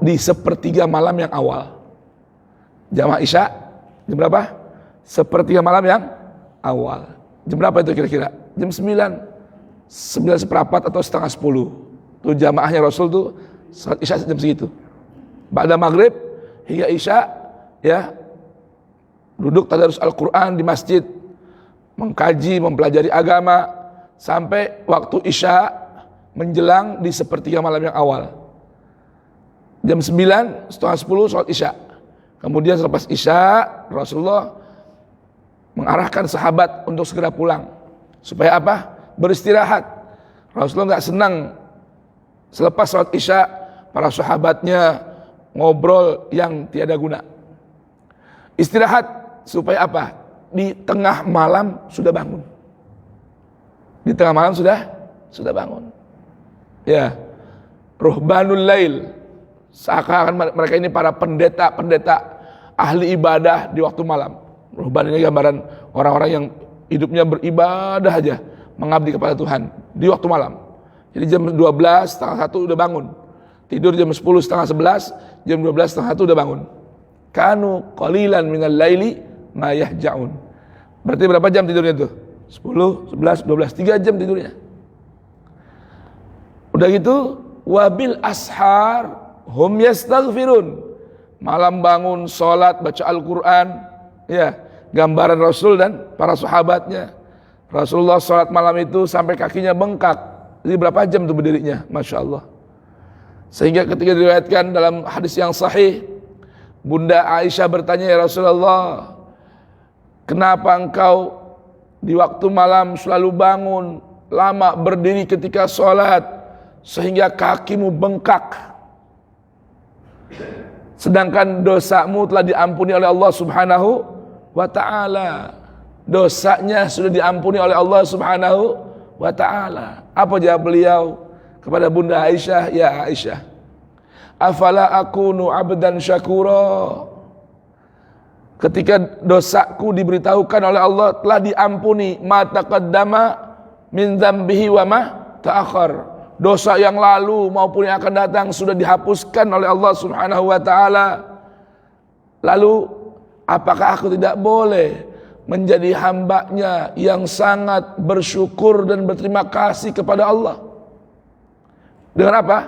di sepertiga malam yang awal. Jamaah Isya jam berapa? Sepertiga malam yang awal. Jam berapa itu kira-kira? Jam 9, 9 seperempat atau setengah 10. Tuh jamaahnya Rasul tuh salat Isya jam segitu. Ba'da maghrib hingga Isya, ya, duduk tadarus Al-Quran di masjid, mengkaji, mempelajari agama sampai waktu Isya menjelang di sepertiga malam yang awal. Jam 9, setengah 10 salat Isya. Kemudian selepas Isya Rasulullah mengarahkan sahabat untuk segera pulang. Supaya apa? Beristirahat. Rasulullah nggak senang selepas salat Isya para sahabatnya ngobrol yang tiada guna. Istirahat supaya apa? Di tengah malam sudah bangun. Di tengah malam sudah bangun. Ya, ruhbanul lail. Seakan mereka ini para pendeta-pendeta ahli ibadah di waktu malam. Ruhban ini gambaran orang-orang yang hidupnya beribadah aja, mengabdi kepada Tuhan di waktu malam. Jadi jam 12, setengah 1 udah bangun. Tidur jam 10, setengah 11, jam 12, setengah 1 udah bangun. Kanu qalilan minal laili ma yahja'un. Berarti berapa jam tidurnya tuh? 10, 11, 12, 3 jam tidurnya. Udah gitu, wabil ashar hum yastaghfirun. Malam bangun, sholat, baca Al-Quran, ya, gambaran Rasul dan para sahabatnya. Rasulullah sholat malam itu sampai kakinya bengkak. Jadi berapa jam tuh berdirinya? Masya Allah. Sehingga ketika diriwayatkan dalam hadis yang sahih, Bunda Aisyah bertanya, ya Rasulullah, kenapa engkau di waktu malam selalu bangun, lama berdiri ketika sholat, sehingga kakimu bengkak? Sedangkan dosamu telah diampuni oleh Allah Subhanahu wa ta'ala. Dosanya sudah diampuni oleh Allah Subhanahu wa ta'ala. Apa jawab beliau kepada Bunda Aisyah? Ya Aisyah, afala akunu abdan syakura. Ketika dosaku diberitahukan oleh Allah telah diampuni, ma taqaddama min dzambihi wa ma ta'akhkhar. Dosa yang lalu maupun yang akan datang sudah dihapuskan oleh Allah Subhanahu wa ta'ala. Lalu apakah aku tidak boleh menjadi hambanya yang sangat bersyukur dan berterima kasih kepada Allah? Dengan apa?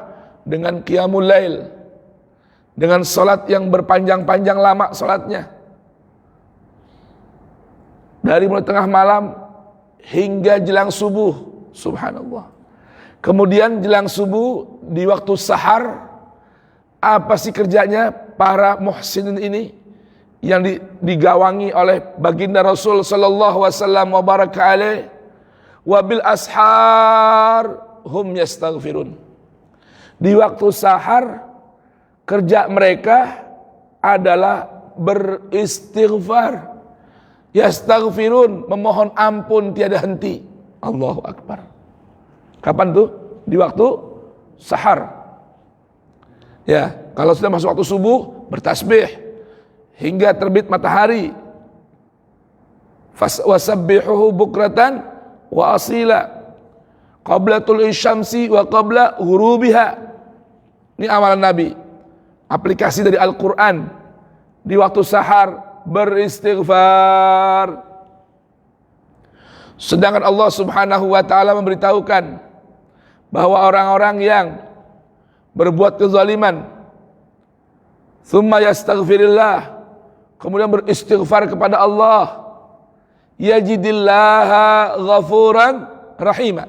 Dengan qiyamul lail, dengan salat yang berpanjang-panjang lama salatnya, dari mulai tengah malam hingga jelang subuh. Subhanallah. Kemudian jelang subuh di waktu sahar, apa sih kerjanya para muhsinin ini yang digawangi oleh baginda Rasul sallallahu alaihi wasallam wa baraka alaih? Wabil ashar hum yastaghfirun. Di waktu sahar kerja mereka adalah beristighfar. Yastaghfirun, memohon ampun tiada henti. Allahu akbar. Kapan tuh? Di waktu sahar. Ya, kalau sudah masuk waktu subuh bertasbih hingga terbit matahari. Wasabbihuhu bukratan wa asila qabla tulu'i syamsi wa qabla ghurubiha. Ini amalan Nabi. Aplikasi dari Al-Quran. Di waktu sahar beristighfar. Sedangkan Allah Subhanahu wa ta'ala memberitahukan bahwa orang-orang yang berbuat kezaliman, thumma yastaghfirillah, kemudian beristighfar kepada Allah, yajidillaha ghafuran rahima,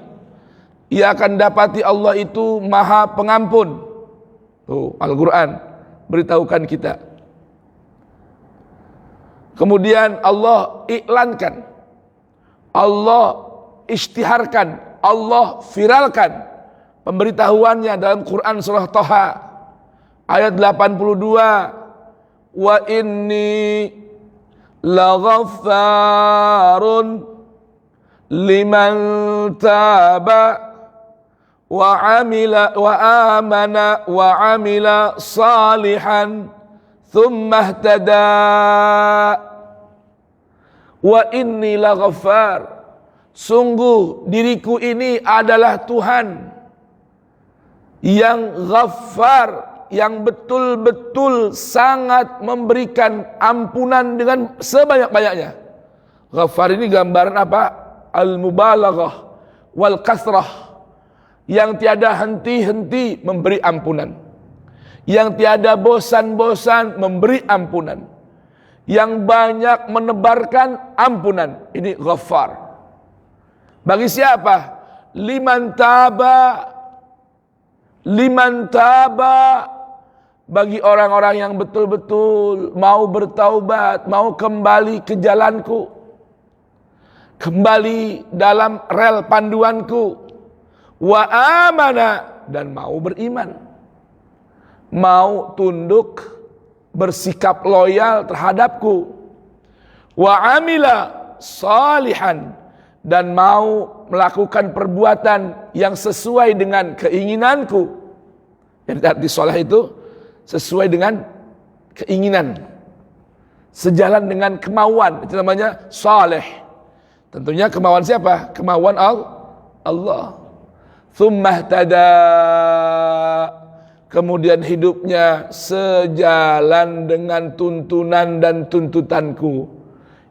ia akan dapati Allah itu maha pengampun. Tuh, Al-Quran beritahukan kita. Kemudian Allah iklankan, Allah isytiharkan, Allah viralkan pemberitahuannya dalam Quran surah Thaha ayat 82, wa inni laghaffarun liman taba wa amila wa amana wa amila salihan thumma ihtada. Wa inni laghaffar, sungguh diriku ini adalah Tuhan yang ghaffar, yang betul-betul sangat memberikan ampunan dengan sebanyak-banyaknya. Ghaffar ini gambaran apa? Al-mubalaghah wal kasrah, yang tiada henti-henti memberi ampunan, yang tiada bosan-bosan memberi ampunan, yang banyak menebarkan ampunan. Ini Ghaffar. Bagi siapa? Liman taba, bagi orang-orang yang betul-betul mau bertaubat, mau kembali ke jalanku, kembali dalam rel panduanku, wa amana, dan mau beriman, mau tunduk, bersikap loyal terhadapku, wa amila salihan, dan mau melakukan perbuatan yang sesuai dengan keinginanku. Jadi arti soleh itu sesuai dengan keinginan, sejalan dengan kemauan, itu namanya soleh. Tentunya kemauan siapa? Kemauan Allah. Tsumma ihtada, kemudian hidupnya sejalan dengan tuntunan dan tuntutanku.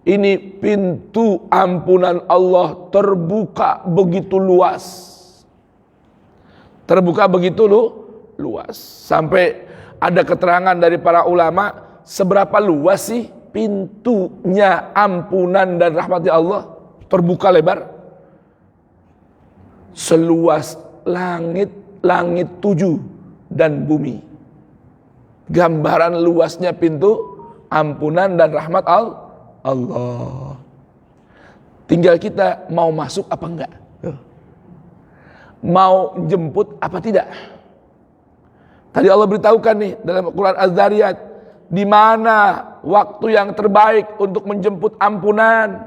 Ini pintu ampunan Allah terbuka begitu luas. Terbuka begitu luas. Sampai ada keterangan dari para ulama, seberapa luas sih pintunya ampunan dan rahmatnya Allah? Terbuka lebar. Seluas langit 7 dan bumi. Gambaran luasnya pintu ampunan dan rahmat Allah. Tinggal kita mau masuk apa enggak, mau jemput apa tidak. Tadi Allah beritahukan nih dalam Quran Az-Zariyat, di mana waktu yang terbaik untuk menjemput ampunan,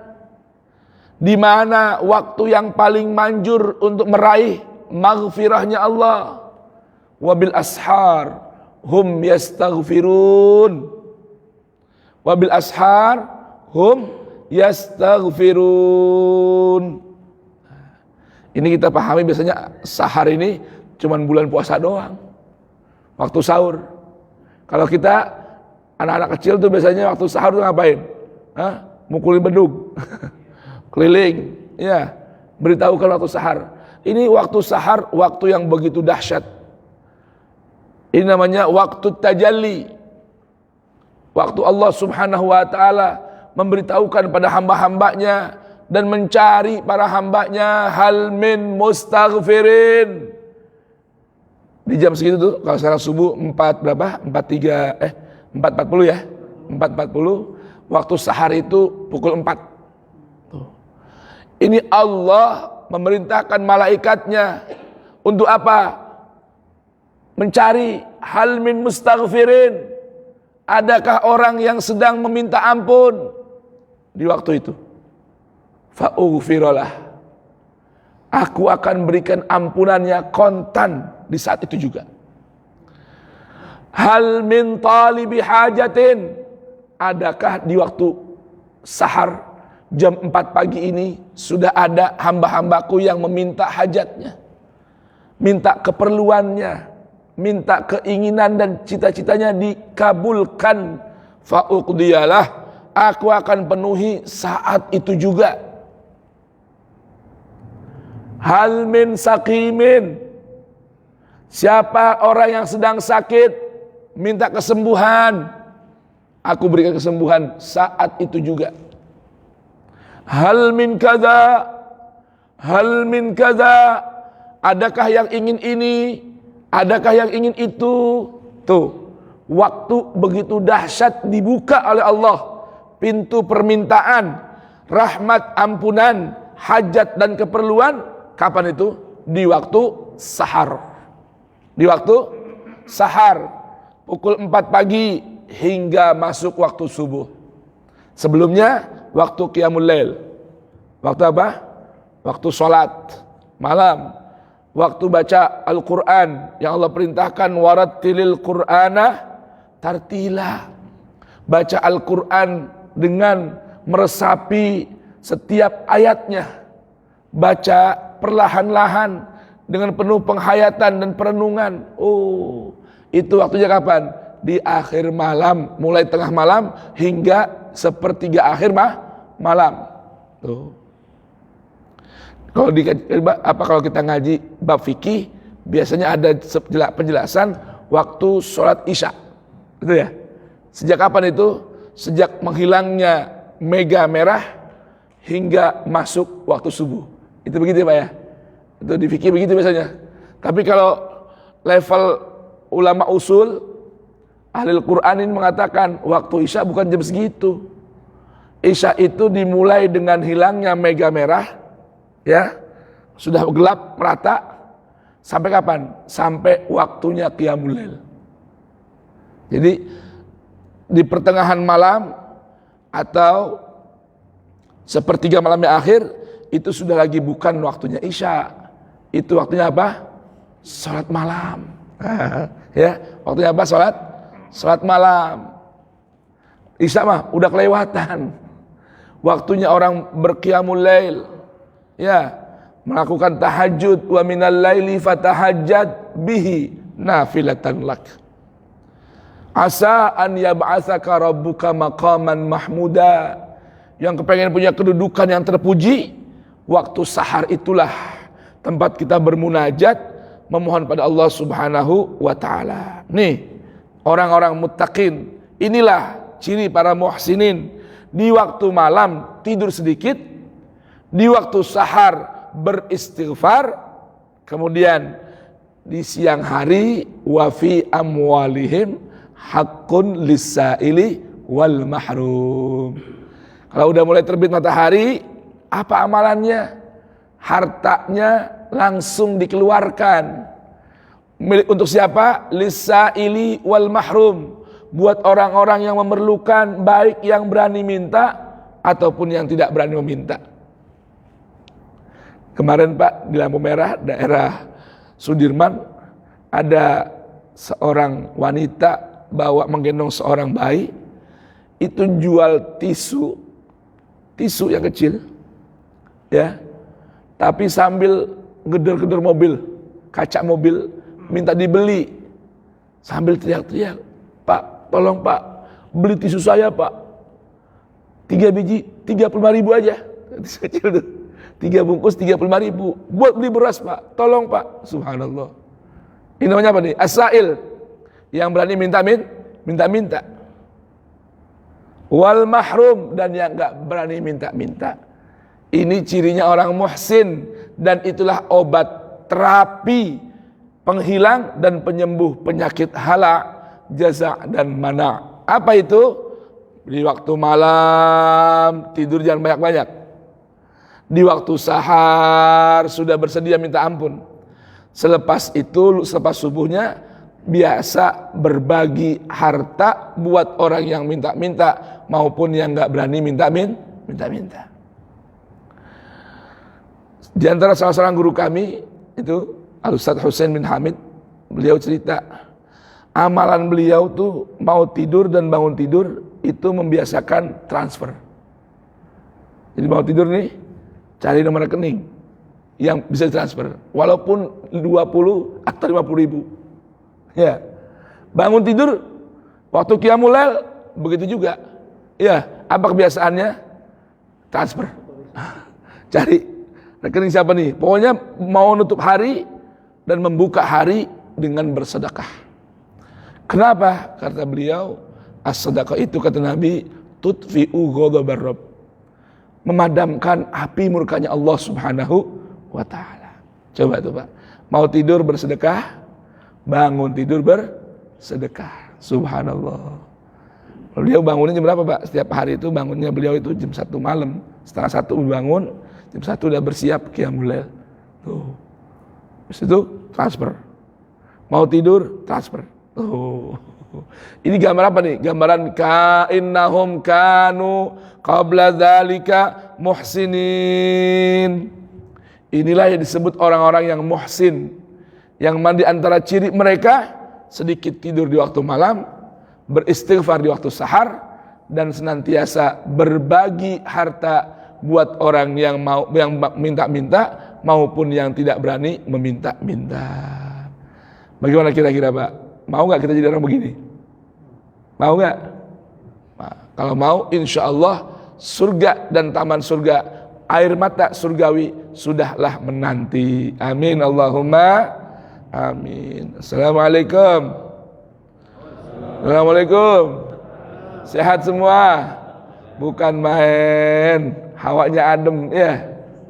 di mana waktu yang paling manjur untuk meraih maghfirahnya Allah. Wabil ashar hum yastaghfirun, wabil ashar hum yastaghfirun. Ini kita pahami biasanya sahar ini cuman bulan puasa doang, waktu sahur. Kalau kita anak-anak kecil tuh biasanya waktu sahur tuh ngapain? Mukulin bedug, keliling, ya, beritahukan waktu sahar. Ini waktu sahar, waktu yang begitu dahsyat. Ini namanya waktu tajalli, waktu Allah Subhanahu wa ta'ala memberitahukan pada hamba-hambanya dan mencari para hambanya, hal min mustaghfirin. Di jam segitu tuh, kalau sekarang subuh 4.40 ya, 4.40, waktu sahar itu pukul 4. Tuh. Ini Allah memerintahkan malaikatnya untuk apa? Mencari hal min mustaghfirin. Adakah orang yang sedang meminta ampun di waktu itu? Fa'ughfiralah, aku akan berikan ampunannya kontan di saat itu juga. Hal min talibi hajatin, adakah di waktu sahar jam 4 pagi ini sudah ada hamba-hambaku yang meminta hajatnya, minta keperluannya, minta keinginan dan cita-citanya dikabulkan. Fa'uqdiyalah, aku akan penuhi saat itu juga. Hal min saqimin, siapa orang yang sedang sakit minta kesembuhan, aku berikan kesembuhan saat itu juga. Hal min kaza, adakah yang ingin ini, adakah yang ingin itu? Tuh, waktu begitu dahsyat dibuka oleh Allah pintu permintaan, rahmat, ampunan, hajat dan keperluan. Kapan itu? Di waktu sahar. Di waktu sahar, pukul 4 pagi hingga masuk waktu subuh. Sebelumnya waktu qiyamul lail. Waktu apa? Waktu sholat malam. Waktu baca Al-Quran yang Allah perintahkan, warattilil Qur'ana tartila. Baca Al-Quran dengan meresapi setiap ayatnya. Baca perlahan-lahan dengan penuh penghayatan dan perenungan. Oh, Itu waktunya kapan? Di akhir malam, mulai tengah malam hingga sepertiga akhir malam. Tuh. Kalau kita ngaji bab fikih, biasanya ada penjelasan waktu sholat isya. Itu ya. Sejak kapan itu? Sejak menghilangnya mega merah hingga masuk waktu subuh. Itu begitu ya Pak ya? Itu di fikih begitu biasanya. Tapi kalau level ulama usul, ahli Al-Quran ini mengatakan waktu isya bukan jam segitu. Isya itu dimulai dengan hilangnya mega merah, ya, sudah gelap merata, sampai kapan? Sampai waktunya qiyamul lail. Jadi di pertengahan malam atau sepertiga malamnya akhir, itu sudah lagi bukan waktunya isya. Itu waktunya apa? Salat malam. Ya, waktunya apa? Salat malam. Isya mah udah kelewatan. Waktunya orang berqiyamul lail. Ya, melakukan tahajud, wa minal laili fatahajjad bihi nafilatan lak. Asa an yab'atsaka rabbuka maqaman mahmuda. Yang kepengen punya kedudukan yang terpuji, waktu sahar itulah tempat kita bermunajat, memohon pada Allah Subhanahu wa taala. Nih, orang-orang muttaqin, inilah ciri para muhsinin. Di waktu malam tidur sedikit, di waktu sahar beristighfar, kemudian di siang hari wa fi amwalihim haqqun lis-sa'ili wal mahrum. Kalau udah mulai terbit matahari, apa amalannya? Hartanya langsung dikeluarkan. Milik untuk siapa? Lis-sa'ili wal mahrum. Buat orang-orang yang memerlukan, baik yang berani minta ataupun yang tidak berani meminta. Kemarin Pak, di lampu merah daerah Sudirman, ada seorang wanita menggendong seorang bayi, itu jual tisu yang kecil, ya, tapi sambil gedor-gedor mobil, kaca mobil, minta dibeli, sambil teriak-teriak, Pak, tolong Pak, beli tisu saya Pak, 3 biji 35.000 aja, tisu kecil tuh, 3 bungkus 35.000, buat beli beras Pak, tolong Pak. Subhanallah. Ini namanya apa nih? As-sa'il, yang berani minta-minta. Wal mahrum, dan yang enggak berani minta-minta. Ini cirinya orang muhsin, dan itulah obat terapi penghilang dan penyembuh penyakit hala, jaza dan mana. Apa itu? Di waktu malam tidur jangan banyak-banyak. Di waktu sahar sudah bersedia minta ampun. Selepas itu, selepas subuhnya, biasa berbagi harta buat orang yang minta-minta maupun yang nggak berani minta-minta. Di antara salah seorang guru kami itu Al-Ustadz Husain bin Hamid, beliau cerita amalan beliau tuh mau tidur dan bangun tidur itu membiasakan transfer. Jadi mau tidur nih, cari nomor rekening yang bisa transfer, walaupun 20 atau 50.000. Ya, bangun tidur waktu qiyamul lail begitu juga. Ya, apa kebiasaannya? Transfer. Cari rekening siapa nih? Pokoknya mau nutup hari dan membuka hari dengan bersedekah. Kenapa? Kata beliau, as-sedekah itu kata Nabi, tutfi'u ghadabar rabb. Memadamkan api murkanya Allah Subhanahu wa taala. Coba tuh Pak. Mau tidur bersedekah, bangun tidur bersedekah. Subhanallah. Beliau bangunnya jam berapa Pak? Setiap hari itu bangunnya beliau itu jam 1 malam. Setengah 1 bangun, jam 1 udah bersiap qiyamul lail. Tuh. Habis itu transfer. Mau tidur, transfer. Tuh. Ini gambar apa nih? Gambaran ka'innahum kanu qabla dzalika muhsinin. Inilah yang disebut orang-orang yang muhsin. Yang mana di antara ciri mereka sedikit tidur di waktu malam, beristighfar di waktu sahar, dan senantiasa berbagi harta buat orang yang minta-minta maupun yang tidak berani meminta-minta. Bagaimana kira-kira Pak? Mau nggak kita jadi orang begini? Mau nggak? Nah, kalau mau, insya Allah surga dan taman surga, air mata surgawi sudahlah menanti. Amin Allahumma amin. Assalamualaikum. Assalamualaikum. Sehat semua? Bukan main. Hawanya adem ya,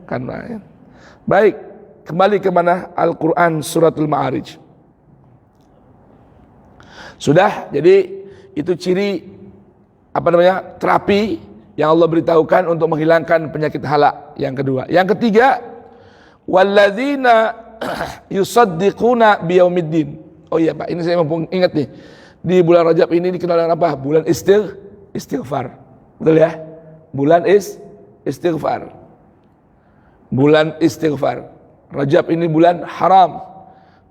kan main. Baik, kembali ke mana? Al-Quran suratul Ma'arij. Sudah, jadi itu ciri terapi yang Allah beritahukan untuk menghilangkan penyakit halak. Yang kedua, yang ketiga, walladzina yusaddiquna biyaumiddin. Oh iya Pak, ini saya mau ingat nih. Di bulan Rajab ini dikenal dengan apa? Bulan istighfar. Betul ya? Bulan istighfar. Bulan istighfar. Rajab ini bulan haram,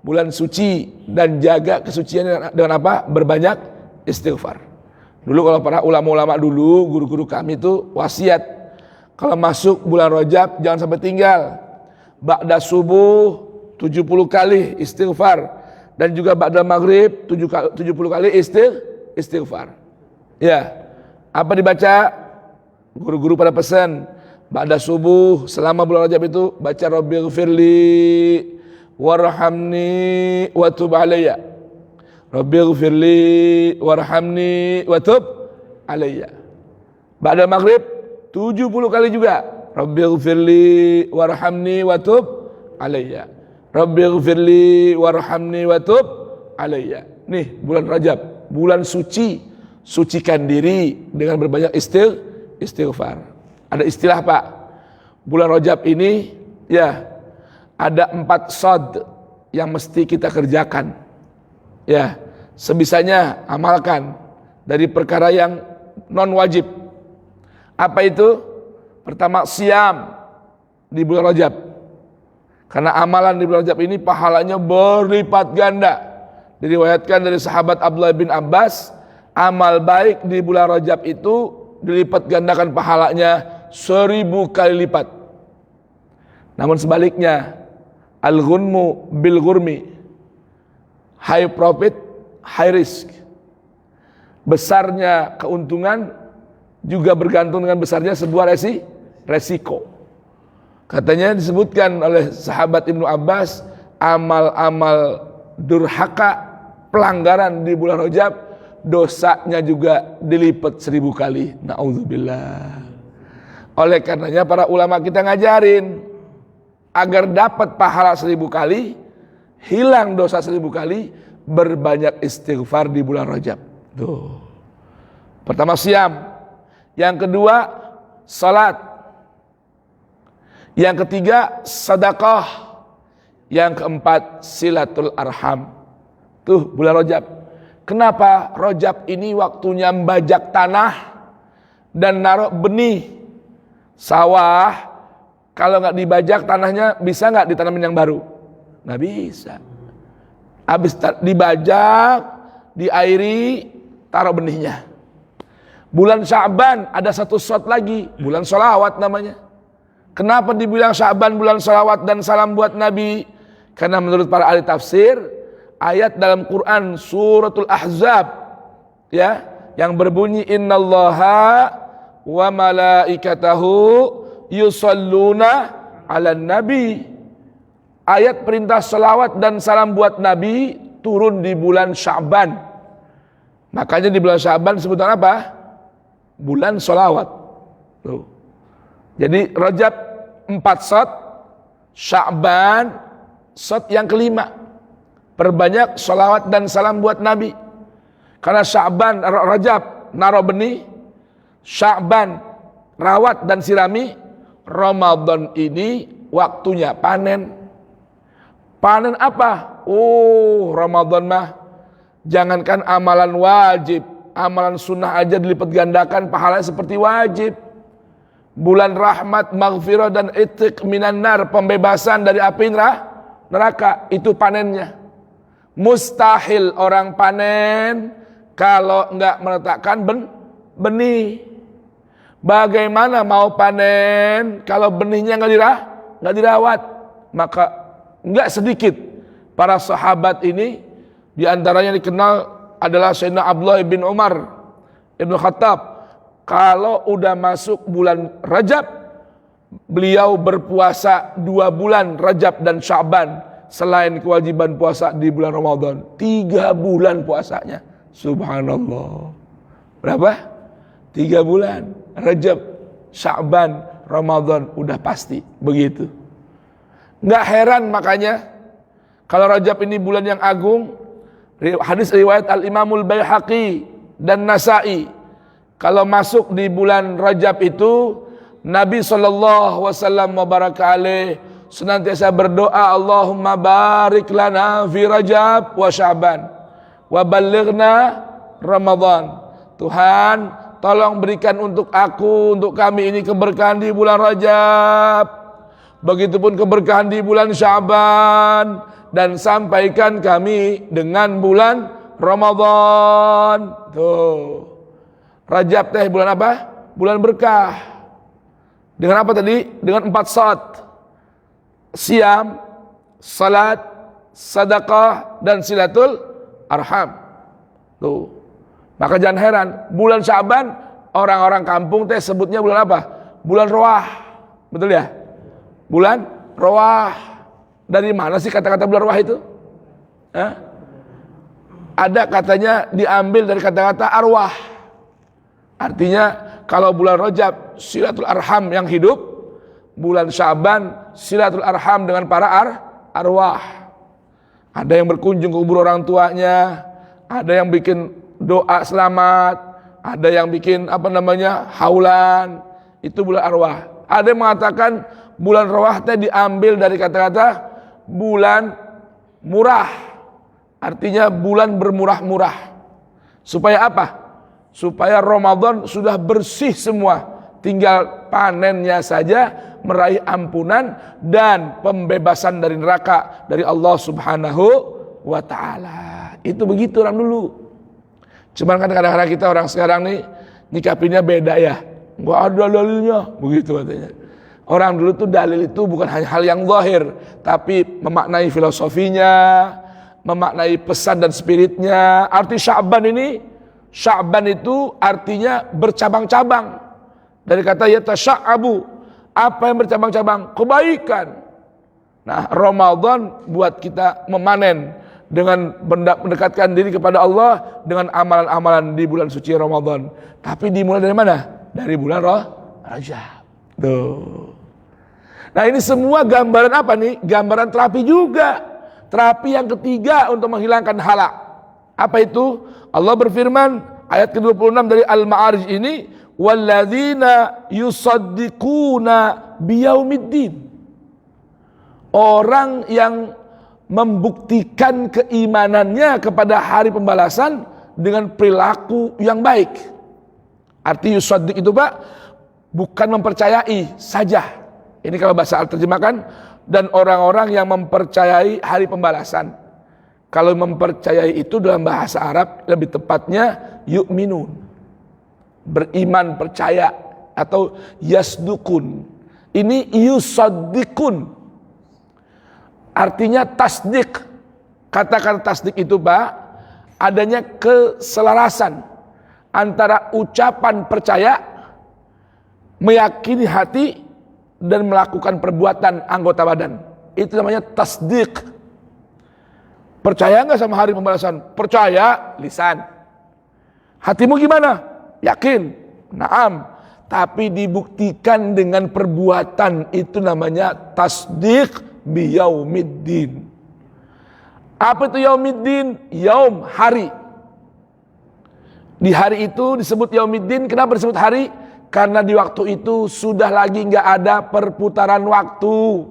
bulan suci, dan jaga kesucian dengan apa? Berbanyak istighfar. Dulu kalau para ulama-ulama dulu, guru-guru kami itu wasiat, kalau masuk bulan Rajab jangan sampai tinggal. Ba'da subuh 70 kali istighfar, dan juga ba'da maghrib 70 kali istighfar. Ya, apa dibaca? Guru-guru pada pesan, ba'da subuh selama bulan Rajab itu baca Rabbighfirli warhamni wa tub alayya. Rabbighfirli warhamni wa tub alayya. Ba'da maghrib 70 kali juga. Rabbighfirli warhamni wa tub alayya. Rabbighfirli warhamni wa tub alayya. Nih bulan Rajab, bulan suci, sucikan diri dengan berbanyak istighfar. Ada istilah Pak, bulan Rajab ini ya ada 4 shad yang mesti kita kerjakan. Ya, sebisanya amalkan dari perkara yang non wajib. Apa itu? Pertama, siam di bulan Rajab. Karena amalan di bulan Rajab ini pahalanya berlipat ganda. Diriwayatkan dari sahabat Abdullah bin Abbas, amal baik di bulan Rajab itu dilipat gandakan pahalanya 1000 kali lipat. Namun sebaliknya, al-ghunmu bil ghurmi, high profit, high risk. Besarnya keuntungan juga bergantung dengan besarnya sebuah resiko. Katanya disebutkan oleh sahabat Ibnu Abbas, amal-amal durhaka, pelanggaran di bulan Rajab, dosanya juga dilipat 1000 kali. Na'udzubillah. Oleh karenanya para ulama kita ngajarin, agar dapat pahala 1000 kali, hilang dosa 1000 kali, berbanyak istighfar di bulan Rajab. Tuh. Pertama siam, yang kedua salat, yang ketiga sedekah, yang keempat silatul arham. Tuh bulan Rajab. Kenapa Rajab ini waktunya membajak tanah dan naruh benih sawah? Kalau nggak dibajak tanahnya, bisa nggak ditanamin yang baru? Nggak bisa. Habis dibajak, diairi, taruh benihnya. Bulan Sya'ban ada satu shot lagi, bulan sholawat namanya. Kenapa dibilang Sya'ban bulan sholawat dan salam buat Nabi? Karena menurut para ahli tafsir, ayat dalam Quran suratul Ahzab ya, yang berbunyi innallaha wa malaikatahu yusalluna ala nabi. Ayat perintah salawat dan salam buat Nabi turun di bulan Sya'ban. Makanya di bulan Sya'ban sebutan apa? Bulan salawat. Tuh. Jadi Rajab 4 shot, Sya'ban shot yang kelima. Perbanyak salawat dan salam buat Nabi. Karena Sya'ban, Rajab naruh benih, Sya'ban rawat dan sirami, Ramadan ini waktunya panen. Panen apa? Oh, Ramadan mah jangankan amalan wajib, amalan sunnah aja dilipat gandakan pahalanya seperti wajib. Bulan rahmat, maghfirah dan itq minan nar, pembebasan dari api neraka, itu panennya. Mustahil orang panen kalau enggak meletakkan benih. Bagaimana mau panen kalau benihnya enggak dirawat? Maka enggak sedikit para sahabat ini Di antaranya dikenal adalah Sayyidina Abdullah bin Umar Ibn Khattab. Kalau udah masuk bulan Rajab, beliau berpuasa 2 bulan Rajab dan Sya'ban, selain kewajiban puasa di bulan Ramadan. 3 bulan puasanya. Subhanallah. Berapa? 3 bulan. Rajab, Sya'ban, Ramadan, udah pasti begitu. Nggak heran makanya kalau Rajab ini bulan yang agung. Hadis riwayat Al-Imamul Baihaqi dan Nasa'i, kalau masuk di bulan Rajab itu Nabi SAW senantiasa berdoa, Allahumma barik lana fi Rajab wa Sya'ban wa balighna Ramadan. Tuhan, tolong berikan untuk aku, untuk kami ini keberkahan di bulan Rajab, begitupun keberkahan di bulan Sya'ban, dan sampaikan kami dengan bulan Ramadan. Tuh, Rajab teh bulan apa? Bulan berkah. Dengan apa tadi? Dengan 4 saat: siam, salat, sedekah, dan silatul arham. Tuh, maka jangan heran bulan Sya'ban orang-orang kampung teh sebutnya bulan apa? Bulan Roah. Betul ya? Bulan Roah. Dari mana sih kata-kata bulan Roah itu? Ada katanya diambil dari kata-kata arwah. Artinya kalau bulan Rajab silatul arham yang hidup, bulan Sya'ban silatul arham dengan para arwah. Ada yang berkunjung ke kubur orang tuanya, ada yang bikin doa selamat, ada yang bikin haulan. Itu bulan arwah. Ada yang mengatakan bulan Roah teh diambil dari kata-kata bulan murah. Artinya bulan bermurah-murah. Supaya apa? Supaya Ramadan sudah bersih semua, tinggal panennya saja, meraih ampunan dan pembebasan dari neraka dari Allah Subhanahu wa ta'ala. Itu begitu orang dulu. Cuman kan kadang-kadang kita orang sekarang nih nyikapinya beda ya. Enggak ada dalilnya, begitu katanya. Orang dulu tuh dalil itu bukan hanya hal yang zahir, tapi memaknai filosofinya, memaknai pesan dan spiritnya. Arti Sya'ban ini, Sya'ban itu artinya bercabang-cabang. Dari kata yatasya'abu, apa yang bercabang-cabang? Kebaikan. Nah, Ramadan buat kita memanen dengan mendekatkan diri kepada Allah dengan amalan-amalan di bulan suci Ramadan. Tapi dimulai dari mana? Dari bulan Rajab. Tuh. Nah, ini semua gambaran apa nih? Gambaran terapi juga. Terapi yang ketiga untuk menghilangkan halak. Apa itu? Allah berfirman ayat ke-26 dari Al-Ma'arij ini, walladzina yusaddiquna biyaumiddin. Orang yang membuktikan keimanannya kepada hari pembalasan dengan perilaku yang baik. Arti yusaddiq itu Pak, bukan mempercayai saja. Ini kalau bahasa terjemahkan, dan orang-orang yang mempercayai hari pembalasan. Kalau mempercayai itu dalam bahasa Arab lebih tepatnya yu'minun, beriman, percaya, atau yasdukun. Ini yusaddikun, artinya tasdik. Kata-kata tasdik itu Pak, adanya keselarasan antara ucapan percaya, meyakini hati, dan melakukan perbuatan anggota badan. Itu namanya tasdik. Percaya nggak sama hari pembalasan? Percaya, lisan. Hatimu gimana? Yakin, naam. Tapi dibuktikan dengan perbuatan, itu namanya tasdik biyaumiddin. Apa itu yaumiddin? Yaum, hari. Di hari itu disebut yaumiddin. Kenapa disebut hari? Karena di waktu itu sudah lagi nggak ada perputaran waktu.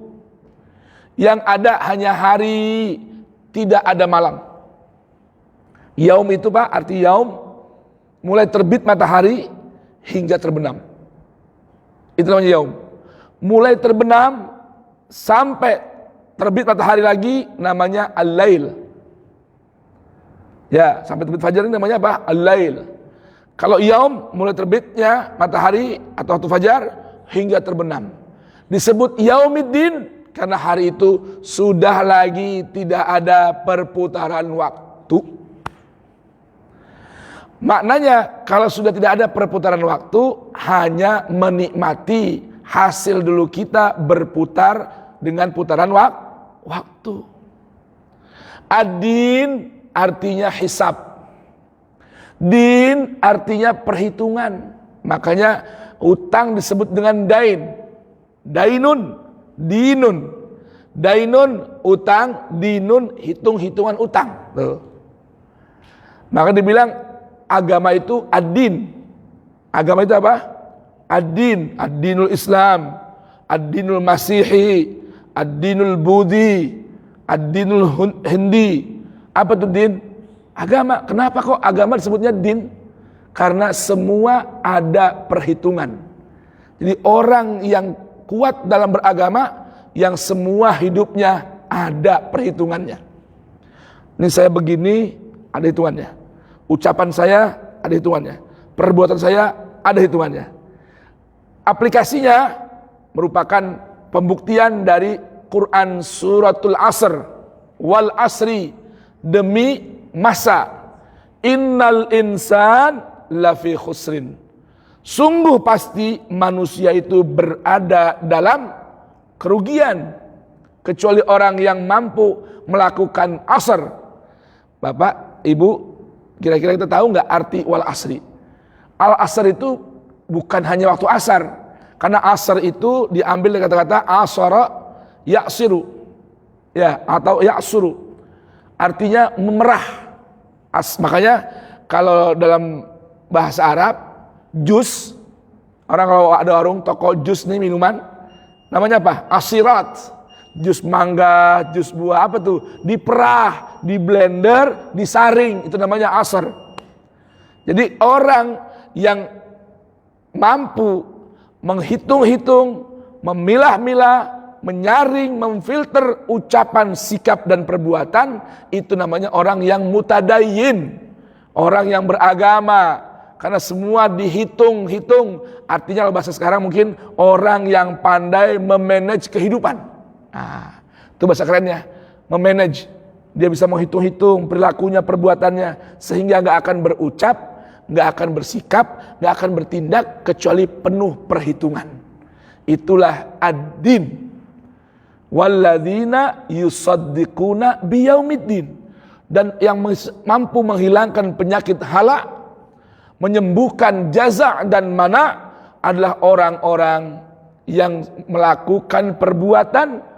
Yang ada hanya hari, tidak ada malam. Yaum itu Pak, arti yaum mulai terbit matahari hingga terbenam. Itu namanya yaum. Mulai terbenam sampai terbit matahari lagi namanya al-lail. Ya, sampai terbit fajar ini namanya apa? Al-lail. Kalau yaum mulai terbitnya matahari atau waktu fajar hingga terbenam. Disebut yaumiddin karena hari itu sudah lagi tidak ada perputaran waktu. waktu. Maknanya kalau sudah tidak ada perputaran waktu, hanya menikmati hasil dulu kita berputar dengan putaran waktu. Ad-din artinya hisab. Din artinya perhitungan. Makanya utang disebut dengan dain. Dainun, dinun. Dainun utang, dinun hitung-hitungan utang. Tuh. Maka dibilang agama itu ad-din. Agama itu apa? Ad-din, ad-dinul Islam, ad-dinul Masihi, ad-dinul Budi, ad-dinul Hindi. Apa itu din? Agama. Kenapa kok agama disebutnya din? Karena semua ada perhitungan. Jadi orang yang kuat dalam beragama, yang semua hidupnya ada perhitungannya. Ini saya begini, ada hitungannya. Ucapan saya ada hitungannya. Perbuatan saya ada hitungannya. Aplikasinya merupakan pembuktian dari Quran suratul Asr. Wal asri, demi masa. Innal insan lafi khusrin. Sungguh pasti manusia itu berada dalam kerugian, kecuali orang yang mampu melakukan asar. Bapak, Ibu, kira-kira kita tahu nggak arti wal asri? Al asr itu bukan hanya waktu asar, karena asar itu diambil dari kata-kata asara ya'siru, ya, atau ya'suru, artinya memerah. Makanya kalau dalam bahasa Arab, jus, orang kalau ada warung toko jus nih minuman, namanya apa? Asirat. Jus mangga, jus buah, apa tuh? Diperah, di blender, disaring, itu namanya asar. Jadi orang yang mampu menghitung-hitung, memilah-milah, menyaring, memfilter ucapan, sikap dan perbuatan, itu namanya orang yang mutadayyin, orang yang beragama. Karena semua dihitung-hitung. Artinya bahasa sekarang mungkin orang yang pandai memanage kehidupan. Nah, itu bahasa kerennya, memanage. Dia bisa menghitung-hitung perilakunya, perbuatannya, sehingga gak akan berucap, gak akan bersikap, gak akan bertindak kecuali penuh perhitungan. Itulah ad-din. Walladzina yusaddiquna biyaumiddin. Dan yang mampu menghilangkan penyakit hala, menyembuhkan jaza dan mana, adalah orang-orang yang melakukan perbuatan,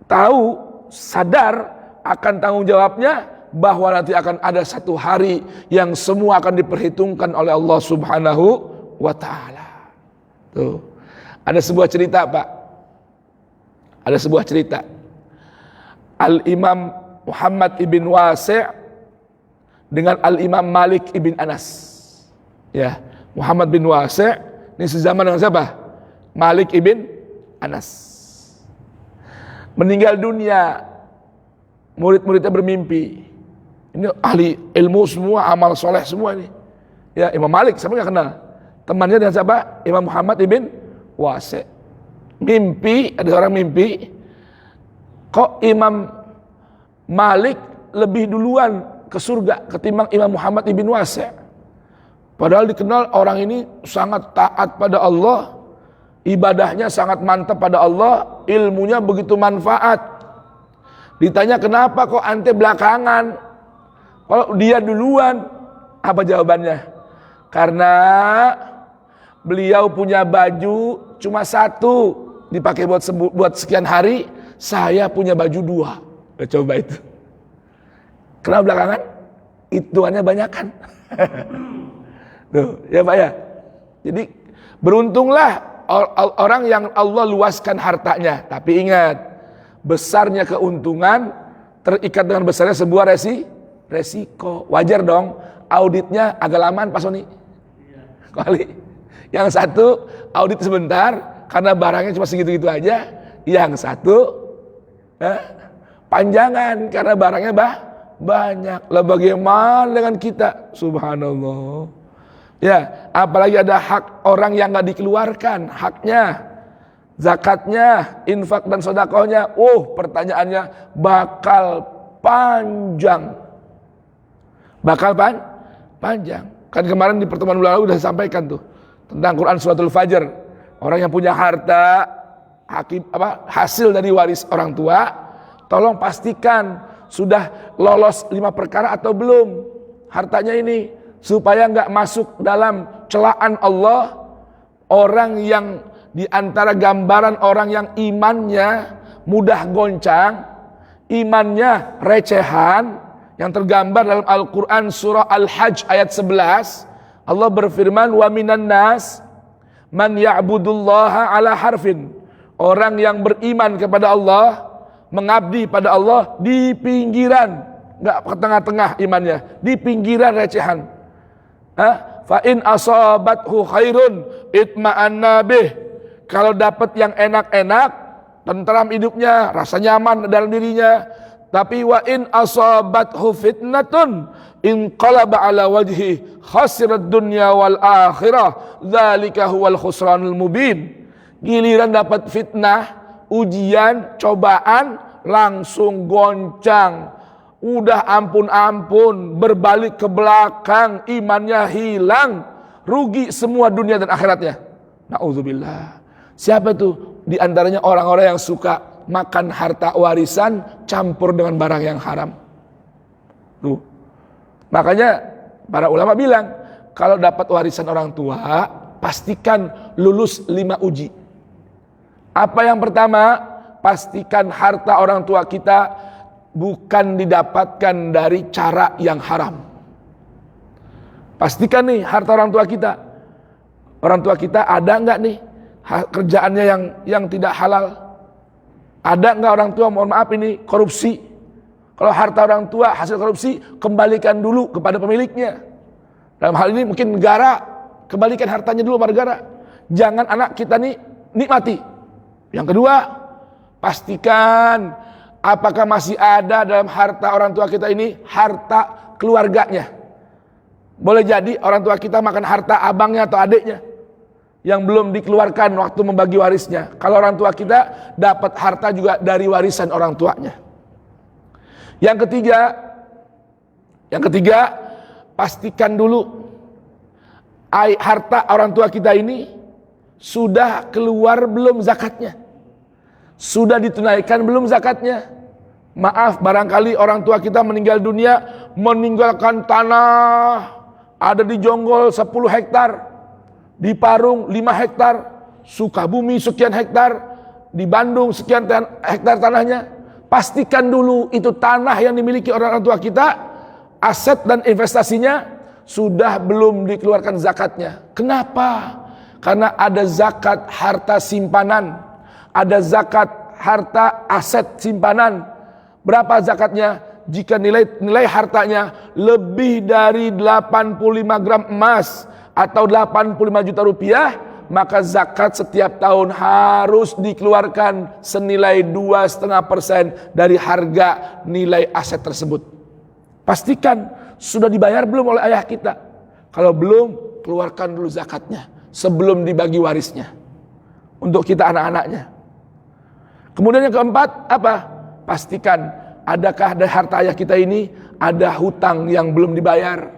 tahu, sadar akan tanggung jawabnya, bahwa nanti akan ada satu hari yang semua akan diperhitungkan oleh Allah Subhanahu wa ta'ala. Tuh. Ada sebuah cerita, Pak. Ada sebuah cerita. Al-Imam Muhammad ibn Wasi' dengan Al-Imam Malik ibn Anas. Ya, Muhammad bin Wasi' ini sezaman dengan siapa? Malik ibn Anas. Meninggal dunia, murid-muridnya bermimpi. Ini ahli ilmu semua, amal soleh semua ini. Ya, Imam Malik, siapa nggak kenal? Temannya dengan siapa? Imam Muhammad ibn Wasi'. Mimpi, ada orang mimpi, kok Imam Malik lebih duluan ke surga ketimbang Imam Muhammad ibn Wasi'. Padahal dikenal orang ini sangat taat pada Allah, ibadahnya sangat mantap pada Allah, ilmunya begitu manfaat. Ditanya kenapa kok ante belakangan, kalau dia duluan? Apa jawabannya? Karena beliau punya baju cuma satu, dipakai buat sekian hari, saya punya baju dua. Coba itu. Kenapa belakangan? Hitungannya banyakan. Tuh, ya Pak ya. Jadi beruntunglah orang yang Allah luaskan hartanya. Tapi ingat, besarnya keuntungan terikat dengan besarnya sebuah resiko. Wajar dong, auditnya agak lamaan Pak Sony. Kali. Yang satu audit sebentar karena barangnya cuma segitu-gitu aja. Yang satu panjangan karena barangnya banyak. Lah bagaimana dengan kita? Subhanallah. Ya, apalagi ada hak orang yang nggak dikeluarkan, haknya, zakatnya, infak dan sedekahnya. Pertanyaannya bakal panjang. bakal panjang. Kan kemarin di pertemuan lalu sudah sampaikan tuh tentang Quran Suratul Fajr. Orang yang punya harta hasil dari waris orang tua, tolong pastikan sudah lolos 5 perkara atau belum hartanya ini, supaya nggak masuk dalam celaan Allah. Orang yang di antara gambaran orang yang imannya mudah goncang, imannya recehan, yang tergambar dalam Al-Quran surah Al-Hajj ayat 11, Allah berfirman, wa minan nas man ya'budullaha ala harfin. Orang yang beriman kepada Allah, mengabdi pada Allah di pinggiran, nggak ke tengah-tengah imannya, di pinggiran recehan. Fa in asabathu khairun itma'anna bih. Kalau dapat yang enak-enak, tentram hidupnya, rasa nyaman dalam dirinya. Tapi wa in asabathu fitnatun inqalaba ala wajhi khasirat dunya wal akhirah dzalika huwal khusranul mubin. Giliran dapat fitnah, ujian, cobaan, langsung goncang, udah ampun-ampun, berbalik ke belakang, imannya hilang, rugi semua dunia dan akhiratnya. Na'udzubillah. Siapa itu? Di antaranya orang-orang yang suka makan harta warisan campur dengan barang yang haram. Tuh. Makanya para ulama bilang, kalau dapat warisan orang tua, pastikan lulus 5 uji. Apa yang pertama? Pastikan harta orang tua kita bukan didapatkan dari cara yang haram. Pastikan nih harta orang tua kita. Orang tua kita ada enggak nih kerjaannya yang tidak halal? Ada enggak orang tua, mohon maaf ini, korupsi? Kalau harta orang tua hasil korupsi, kembalikan dulu kepada pemiliknya. Dalam hal ini mungkin negara, kembalikan hartanya dulu kepada negara. Jangan anak kita nih nikmati. Yang kedua, pastikan apakah masih ada dalam harta orang tua kita ini harta keluarganya. Boleh jadi orang tua kita makan harta abangnya atau adiknya yang belum dikeluarkan waktu membagi warisnya. Kalau orang tua kita dapat harta juga dari warisan orang tuanya. Yang ketiga, pastikan dulu harta orang tua kita ini sudah keluar belum zakatnya. Sudah ditunaikan belum zakatnya? Maaf, barangkali orang tua kita meninggal dunia, meninggalkan tanah, ada di Jonggol 10 hektar, di Parung 5 hektar, Sukabumi sekian hektar, di Bandung sekian hektar tanahnya. Pastikan dulu itu tanah yang dimiliki orang tua kita, aset dan investasinya sudah belum dikeluarkan zakatnya. Kenapa? Karena ada zakat harta simpanan, ada zakat harta aset simpanan. Berapa zakatnya? Jika nilai hartanya lebih dari 85 gram emas atau 85 juta rupiah, maka zakat setiap tahun harus dikeluarkan senilai 2,5% dari harga nilai aset tersebut. Pastikan sudah dibayar belum oleh ayah kita. Kalau belum, keluarkan dulu zakatnya sebelum dibagi warisnya untuk kita anak-anaknya. Kemudian yang keempat, apa? Pastikan adakah dari harta ayah kita ini ada hutang yang belum dibayar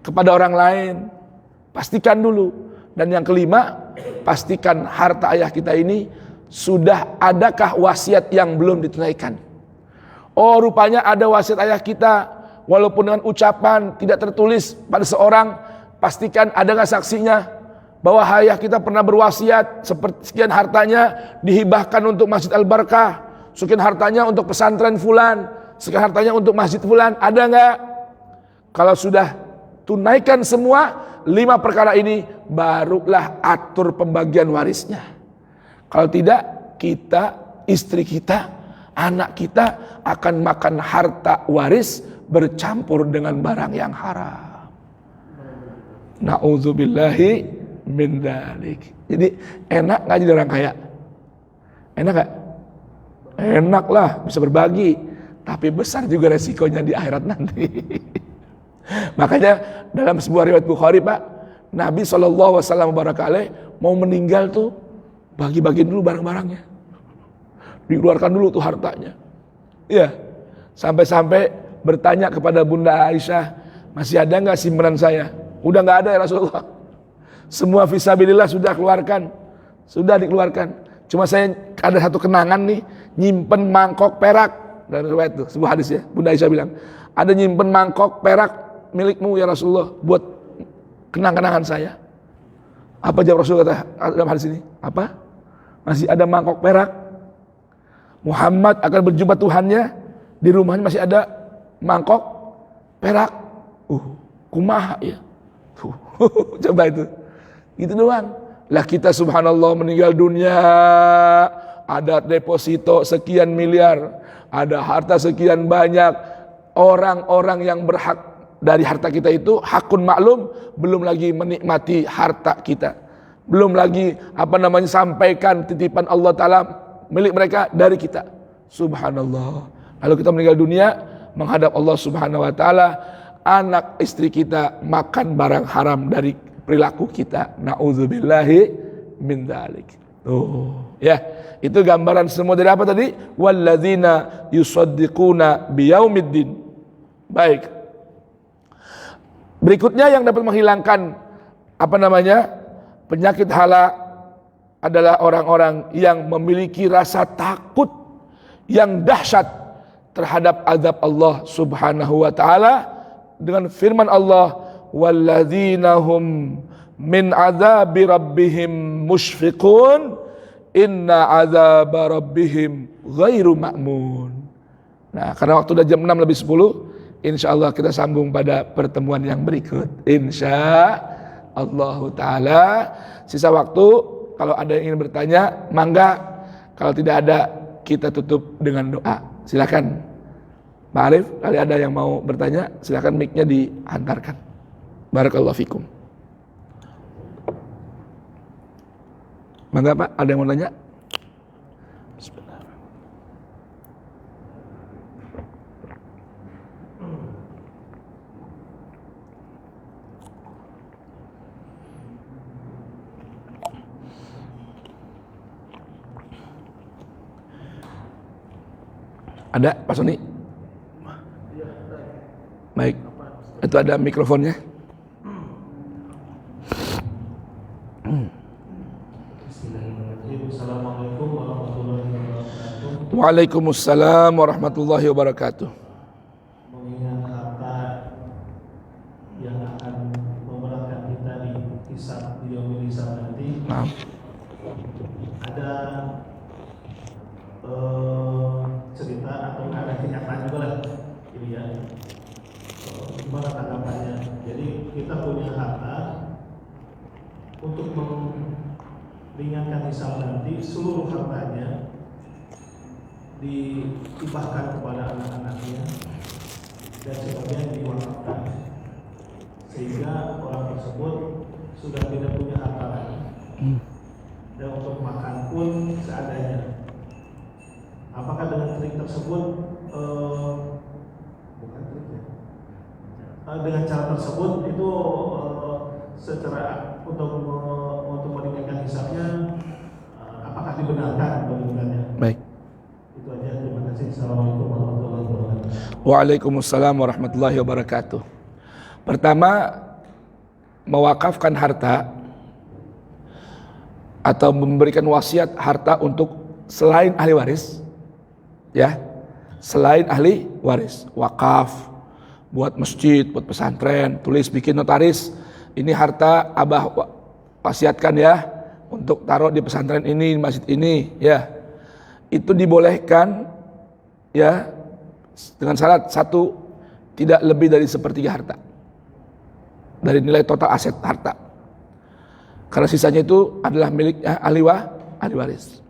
kepada orang lain. Pastikan dulu. Dan yang kelima, pastikan harta ayah kita ini sudah adakah wasiat yang belum ditunaikan. Oh, rupanya ada wasiat ayah kita, walaupun dengan ucapan tidak tertulis pada seorang. Pastikan ada nggak saksinya bahwa ayah kita pernah berwasiat seperti sekian hartanya dihibahkan untuk Masjid Al-Barkah, sekian hartanya untuk pesantren fulan, sekian hartanya untuk masjid fulan. Ada nggak? Kalau sudah tunaikan semua 5 perkara ini, barulah atur pembagian warisnya. Kalau tidak, kita, istri kita, anak kita akan makan harta waris bercampur dengan barang yang haram. Na'udzubillahi min dzalik. Jadi enak nggak jadi orang kaya? Enak nggak? Enak lah, bisa berbagi. Tapi besar juga resikonya di akhirat nanti. Makanya dalam sebuah riwayat Bukhari, Pak, Nabi SAW mau meninggal tuh bagi-bagi dulu barang-barangnya, dikeluarkan dulu tuh hartanya. Iya, sampai-sampai bertanya kepada Bunda Aisyah, Masih ada nggak simpanan saya? Udah nggak ada ya Rasulullah. Semua fisabilillah sudah keluarkan, sudah dikeluarkan. Cuma saya ada satu kenangan nih, nyimpen mangkok perak. Dan riwayat itu, sebuah hadis ya. Bunda Aisyah bilang, ada nyimpen mangkok perak milikmu ya Rasulullah buat kenang-kenangan saya. Apa jawab Rasul kata dalam hadis ini? Apa? Masih ada mangkok perak. Muhammad akan berjumpa Tuhannya, di rumahnya masih ada mangkok perak. Kumaha ya. Coba itu. Gitu doang. Lah kita subhanallah meninggal dunia, ada deposito sekian miliar, ada harta sekian banyak. Orang-orang yang berhak dari harta kita itu hakun maklum, belum lagi menikmati harta kita, belum lagi sampaikan titipan Allah Ta'ala milik mereka dari kita. Subhanallah. Lalu kita meninggal dunia menghadap Allah Subhanahu Wa Ta'ala, anak istri kita makan barang haram dari perilaku kita. Na'udzubillahi min dzalik. Ya, itu gambaran semua dari apa tadi? Walladzina yusaddiquna biyaumiddin. Baik. Berikutnya yang dapat menghilangkan penyakit hala adalah orang-orang yang memiliki rasa takut yang dahsyat terhadap azab Allah Subhanahu wa taala dengan firman Allah, walladzina hum min azabi rabbihim musyfiqun inna azaba rabbihim ghairu ma'mun. Nah, karena waktu udah jam 6 lebih 10, insyaallah kita sambung pada pertemuan yang berikut insyaallah taala. Sisa waktu kalau ada yang ingin bertanya mangga, kalau tidak ada kita tutup dengan doa. Silakan Pak Arif, kalau ada yang mau bertanya silakan mic-nya dihantarkan. Barakallahu fikum. Mangga Pak, ada yang mau tanya? Ada Pak Soni? Baik, itu ada mikrofonnya. Assalamualaikum warahmatullahi wabarakatuh. Waalaikumsalam warahmatullahi wabarakatuh. Mengingat harta yang akan memberatkan kita di hisab di yaumil hisab nanti. Nah. Ada cerita atau ada kenyataan juga lah ini ya. Gimana tanggapannya? Jadi kita punya harta untuk meringankan hisab nanti, seluruh hartanya dihibahkan kepada anak-anaknya dan sebagian diwakafkan, sehingga orang tersebut sudah tidak punya harta lagi dan untuk makan pun seadanya. Apakah dengan trik tersebut bukan trik ya? Dengan cara tersebut itu secara untuk meringankan hisabnya, apakah dibenarkan bagaimana? Baik. Itu aja, terima kasih. Assalamualaikum warahmatullahi wabarakatuh. Waalaikumsalam warahmatullahi wabarakatuh. Pertama, mewakafkan harta atau memberikan wasiat harta untuk selain ahli waris, ya, selain ahli waris, wakaf buat masjid, buat pesantren, tulis bikin notaris, ini harta abah wasiatkan ya untuk taruh di pesantren ini, masjid ini, ya, itu dibolehkan, ya, dengan syarat satu, tidak lebih dari sepertiga harta dari nilai total aset harta, karena sisanya itu adalah milik ahli waris.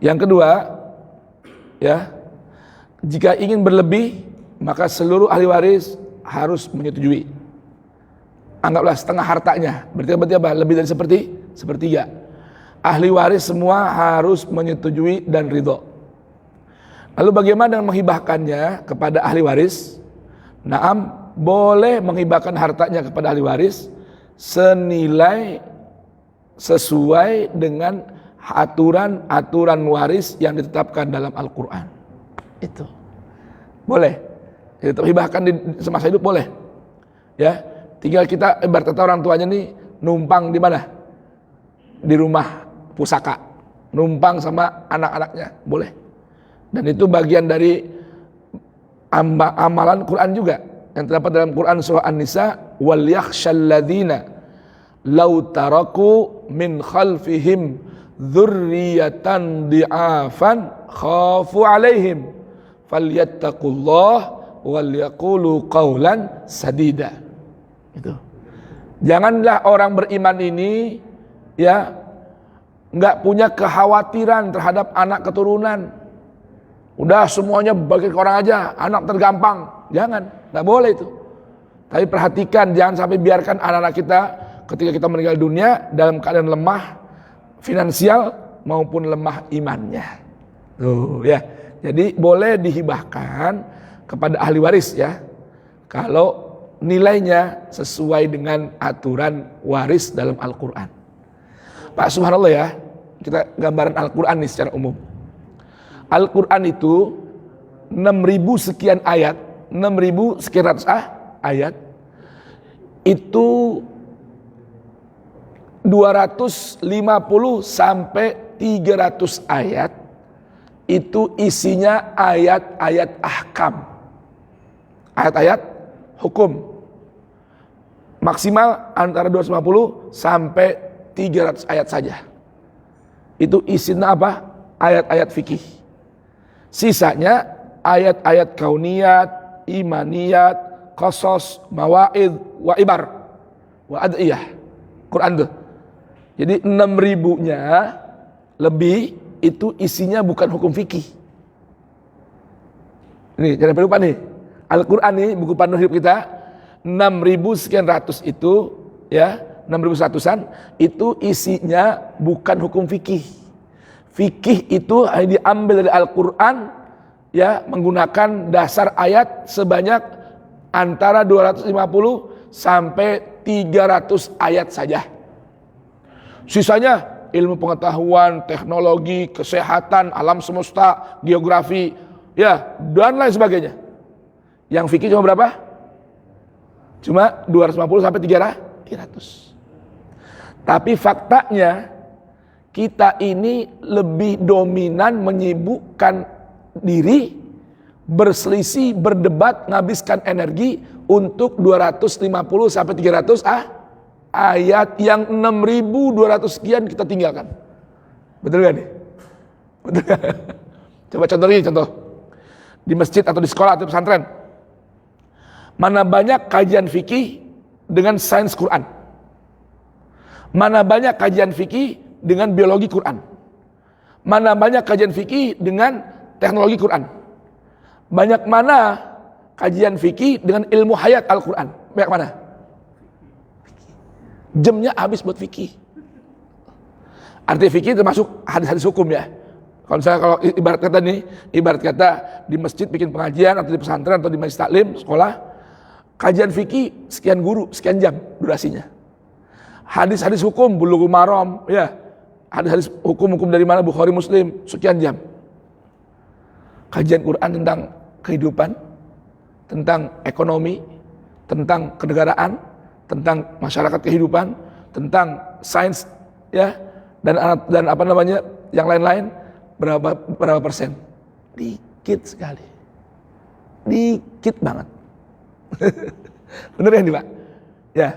Yang kedua, ya, jika ingin berlebih maka seluruh ahli waris harus menyetujui. Anggaplah setengah hartanya, berarti apa? Lebih dari sepertiga. Ahli waris semua harus menyetujui dan ridho. Lalu bagaimana dengan menghibahkannya kepada ahli waris? Naam, boleh menghibahkan hartanya kepada ahli waris senilai sesuai dengan aturan waris yang ditetapkan dalam Al-Quran. Itu boleh. Jadi hibahkan di semasa hidup boleh. Ya, tinggal kita ibarat kata orang tuanya nih numpang di mana? Di rumah pusaka. Numpang sama anak-anaknya, boleh. Dan itu bagian dari amalan Quran juga yang terdapat dalam Quran surah An-Nisa, wal yakhshal ladzina law taraku min khalfihim dzurriyyatan di'afan khafu alaihim falyattaqullah wal yaqulu qawlan sadida. Itu. Janganlah orang beriman ini ya enggak punya kekhawatiran terhadap anak keturunan. Udah semuanya bagi orang aja, anak tergampang. Jangan, enggak boleh itu. Tapi perhatikan, jangan sampai biarkan anak-anak kita ketika kita meninggal dunia dalam keadaan lemah finansial maupun lemah imannya. Tuh ya. Jadi boleh dihibahkan kepada ahli waris ya. Kalau nilainya sesuai dengan aturan waris dalam Al-Qur'an. Pak, subhanallah ya. Kita gambaran Al-Qur'an nih secara umum. Al-Quran itu 6.000 sekian ayat, 6.000 sekian ratus ayat, itu 250 sampai 300 ayat, itu isinya ayat-ayat ahkam, ayat-ayat hukum. Maksimal antara 250 sampai 300 ayat saja. Itu isinya apa? Ayat-ayat fikih. Sisanya ayat-ayat kauniyat, imaniyat, qasas, mawaid, wa ibar, wa ad'iyah. Quran tuh. Jadi 6.000-nya lebih itu isinya bukan hukum fikih. Ini jangan lupa nih. Al-Quran nih buku panduan hidup kita 6.000 sekian ratus itu ya, 6.100-an itu isinya bukan hukum fikih. Fikih itu hanya diambil dari Al-Quran ya, menggunakan dasar ayat sebanyak antara 250 sampai 300 ayat saja. Sisanya ilmu pengetahuan, teknologi, kesehatan, alam semesta, geografi ya, dan lain sebagainya. Yang fikih cuma berapa? Cuma 250 sampai 300. Tapi faktanya kita ini lebih dominan menyibukkan diri, berselisih, berdebat, menghabiskan energi untuk 250 sampai 300 ayat yang 6.200 sekian kita tinggalkan. Betul gak nih? Betul gak? Coba contoh ini, contoh. Di masjid atau di sekolah atau pesantren. Mana banyak kajian fikih dengan sains Quran? Mana banyak kajian fikih dengan biologi Quran? Mana banyak kajian fikih dengan teknologi Quran? Banyak mana kajian fikih dengan ilmu hayat Al-Quran? Banyak mana? Jamnya habis buat fikih. Arti fikih termasuk hadis-hadis hukum ya. Kalau misalnya kalau ibarat kata di masjid bikin pengajian atau di pesantren atau di majelis taklim sekolah, kajian fikih sekian guru, sekian jam durasinya. Hadis-hadis hukum bulughul maram ya. Hadis-hadis hukum-hukum dari mana Bukhari Muslim sekian jam. Kajian Quran tentang kehidupan, tentang ekonomi, tentang kenegaraan, tentang masyarakat kehidupan, tentang sains ya, dan apa namanya yang lain-lain, berapa persen? Dikit sekali. Dikit banget. Bener ya nih Pak? Ya.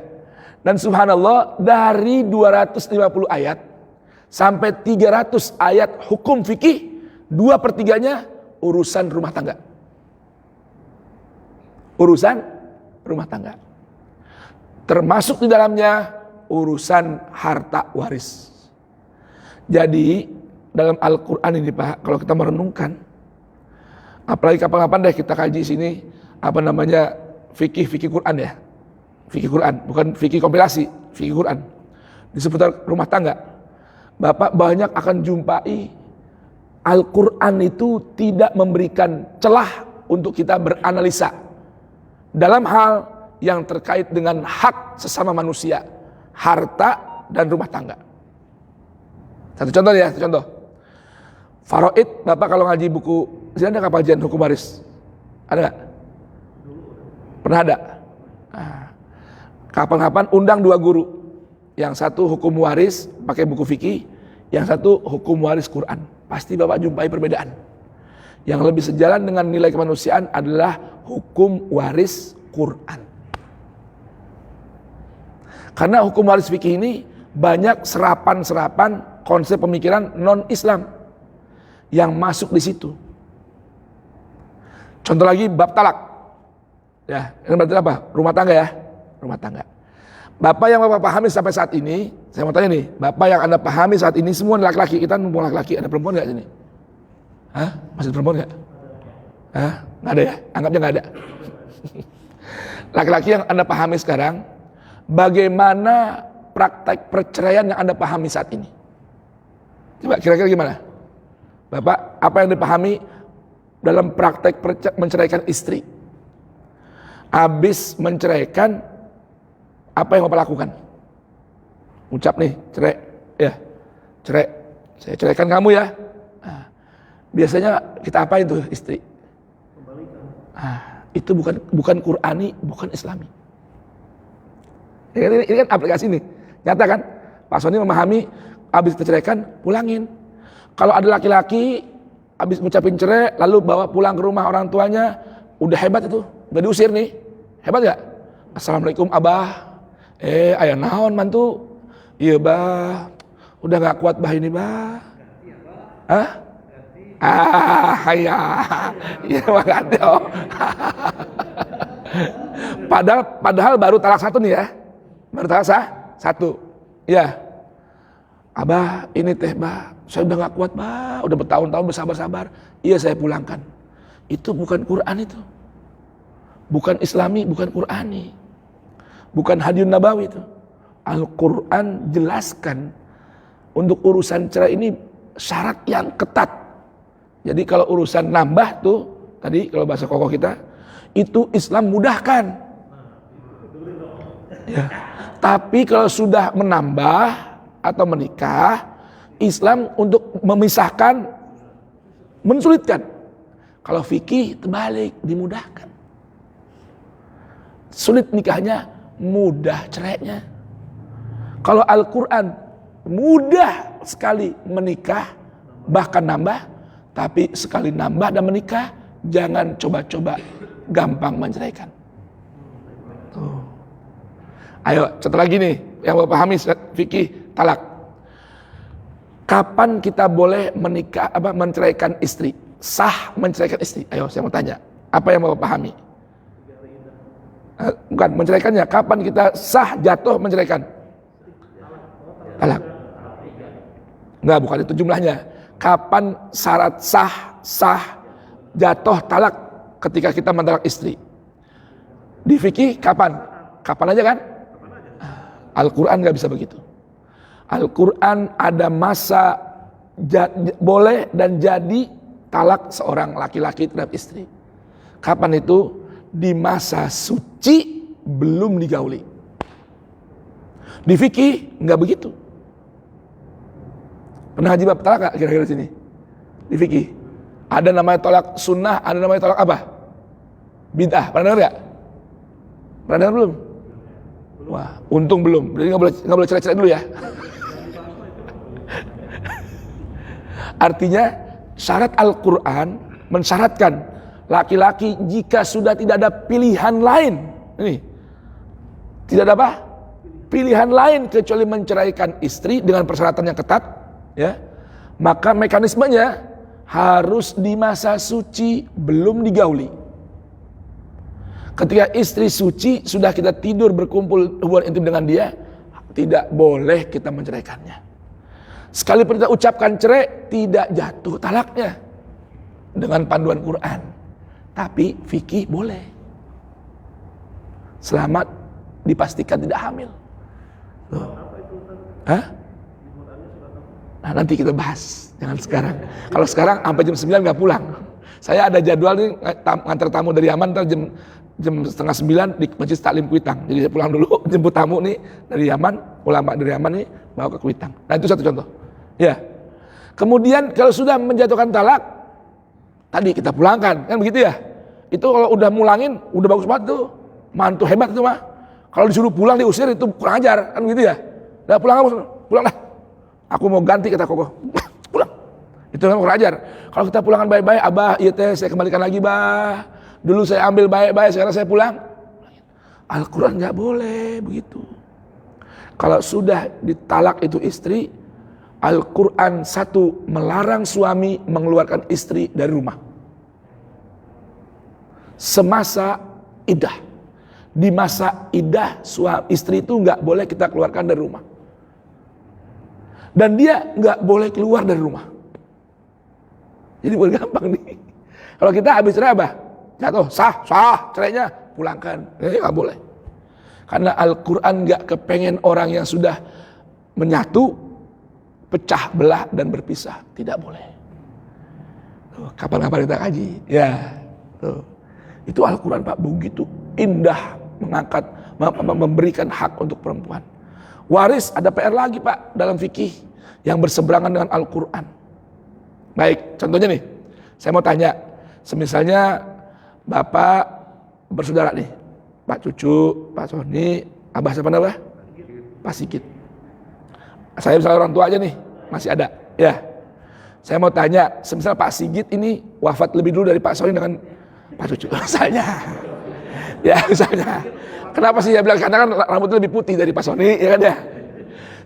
Dan subhanallah dari 250 ayat sampai 300 ayat hukum fikih, 2/3-nya urusan rumah tangga. Urusan rumah tangga. Termasuk di dalamnya urusan harta waris. Jadi dalam Al-Quran ini Pak, kalau kita merenungkan, apalagi kapan-kapan deh kita kaji sini, apa namanya, fikih Quran ya. Fikih Quran, bukan fikih kompilasi, fikih Quran. Di seputar rumah tangga. Bapak banyak akan jumpai Al-Quran itu tidak memberikan celah untuk kita beranalisa dalam hal yang terkait dengan hak sesama manusia, harta dan rumah tangga. Satu contoh ya, satu contoh. Faraid, Bapak kalau ngaji buku, ada nggak kajian hukum waris? Ada nggak? Pernah ada? Nah, Kapan-kapan undang 2 guru. Yang satu hukum waris pakai buku fikih, yang satu hukum waris Quran. Pasti Bapak jumpai perbedaan. Yang lebih sejalan dengan nilai kemanusiaan adalah hukum waris Quran. Karena hukum waris fikih ini banyak serapan-serapan konsep pemikiran non-Islam yang masuk di situ. Contoh lagi bab talak. Ya, ini berarti apa? Rumah tangga ya, rumah tangga. Bapak yang Bapak pahami sampai saat ini, saya mau tanya nih, Bapak yang Anda pahami saat ini semua laki-laki, kita numpung laki-laki, ada perempuan nggak sini? Hah? Masih ada perempuan nggak? Hah? Nggak ada ya? Anggapnya nggak ada. Laki-laki yang Anda pahami sekarang, bagaimana praktek perceraian yang Anda pahami saat ini? Coba kira-kira gimana? Bapak, apa yang dipahami dalam praktek menceraikan istri? Habis menceraikan, apa yang Bapak lakukan? Ucap nih, cerai, ya, cerai, saya ceraikan kamu ya. Nah, biasanya kita apain tuh istri? Itu bukan Qurani, bukan Islami. Ini kan aplikasi nih, nyata kan? Pak Sony memahami, habis diceraikan, pulangin. Kalau ada laki-laki habis ngucapin cerai, lalu bawa pulang ke rumah orang tuanya, udah hebat itu, udah diusir nih, hebat gak? Assalamualaikum abah. Ayah naon mantu? Iya bah, udah gak kuat bah ini bah. Hah? Iya makanya. Padahal baru talak 1 nih ya, baru talak 1. Ya, abah ini teh bah, saya udah gak kuat bah, udah bertahun-tahun bersabar-sabar. Iya saya pulangkan. Itu bukan Quran itu, bukan Islami, bukan Qurani. Bukan hadis nabawi itu. Al-Quran jelaskan untuk urusan cerai ini syarat yang ketat. Jadi kalau urusan nambah tuh, tadi kalau bahasa kokoh kita, itu Islam mudahkan. Ya. Tapi kalau sudah menambah atau menikah, Islam untuk memisahkan mensulitkan. Kalau fikih terbalik, dimudahkan. Sulit nikahnya, mudah cerainya. Kalau Al-Quran mudah sekali menikah, bahkan nambah. Tapi sekali nambah dan menikah, jangan coba-coba gampang menceraikan. Tuh. Ayo, contoh lagi nih yang Bapak pahami fikih talak. Kapan kita boleh menikah menceraikan istri? Sah menceraikan istri? Ayo, saya mau tanya. Apa yang Bapak pahami? Bukan menceraikannya, kapan kita sah jatuh menceraikan? Talak. Enggak, bukan itu jumlahnya. Kapan syarat sah jatuh talak ketika kita mentalak istri? Di fikih kapan? Kapan aja kan? Al-Quran nggak bisa begitu. Al-Quran ada masa boleh dan jadi talak seorang laki-laki terhadap istri. Kapan itu? Di masa suci belum digauli. Di fikih nggak begitu. Pernah haji bab talak nggak kira-kira sini? Di fikih ada namanya tolak sunnah, ada namanya tolak apa? Bid'ah. Pernah dengar nggak? Pernah dengar belum? Wah, untung belum. Jadi nggak boleh cerai-cerai dulu ya. Artinya syarat Al-Quran mensyaratkan laki-laki jika sudah tidak ada pilihan lain, ini tidak ada apa? Pilihan lain kecuali menceraikan istri dengan persyaratan yang ketat, ya, maka mekanismenya harus di masa suci belum digauli. Ketika istri suci sudah kita tidur berkumpul hubungan intim dengan dia, tidak boleh kita menceraikannya. Sekalipun kita ucapkan cerai, tidak jatuh talaknya dengan panduan Quran. Tapi fikih boleh, selamat dipastikan tidak hamil. Hah? Nah, nanti kita bahas, jangan sekarang. Kalau sekarang sampai jam 9 nggak pulang. Saya ada jadwal nih ngantar tamu dari Yaman, ntar jam setengah 9 di Masjid Taklim Kuitang. Jadi saya pulang dulu, jemput tamu nih dari Yaman, ulama dari Yaman nih bawa ke Kuitang. Nah itu satu contoh. Ya. Kemudian kalau sudah menjatuhkan talak, tadi kita pulangkan, kan begitu ya? Itu kalau udah mulangin, udah bagus banget tuh, mantu hebat tuh mah. Kalau disuruh pulang diusir itu kurang ajar, kan gitu ya. Udah pulang dah. Aku mau ganti kata kokoh. Pulang. Itu memang kurang ajar. Kalau kita pulangan baik-baik, abah, iya teh saya kembalikan lagi bah. Dulu saya ambil baik-baik, sekarang saya pulang. Al-Quran nggak boleh begitu. Kalau sudah ditalak itu istri, Al-Quran satu melarang suami mengeluarkan istri dari rumah semasa iddah. Di masa iddah suami istri itu nggak boleh kita keluarkan dari rumah, dan dia nggak boleh keluar dari rumah. Jadi boleh gampang nih. Kalau kita habis cerai apa? Jatuh sah cerainya pulangkan, nggak boleh. Karena Al-Quran nggak kepengen orang yang sudah menyatu pecah belah dan berpisah, tidak boleh. Kapan-kapan kita kaji, ya. Itu Al-Quran Pak, begitu indah mengangkat, memberikan hak untuk perempuan. Waris ada PR lagi Pak dalam fikih yang berseberangan dengan Al-Quran. Baik, contohnya nih, saya mau tanya, semisalnya Bapak bersaudara nih, Pak Cucu, Pak Sony, Abah siapa nama? Pak Sigit. Saya misalnya orang tua aja nih, masih ada. Ya, saya mau tanya, semisal Pak Sigit ini wafat lebih dulu dari Pak Sony dengan Pak Cucu, misalnya. Ya, misalnya. Kenapa sih saya bilang? Karena kan rambutnya lebih putih dari Pak Sony, ya kan ya.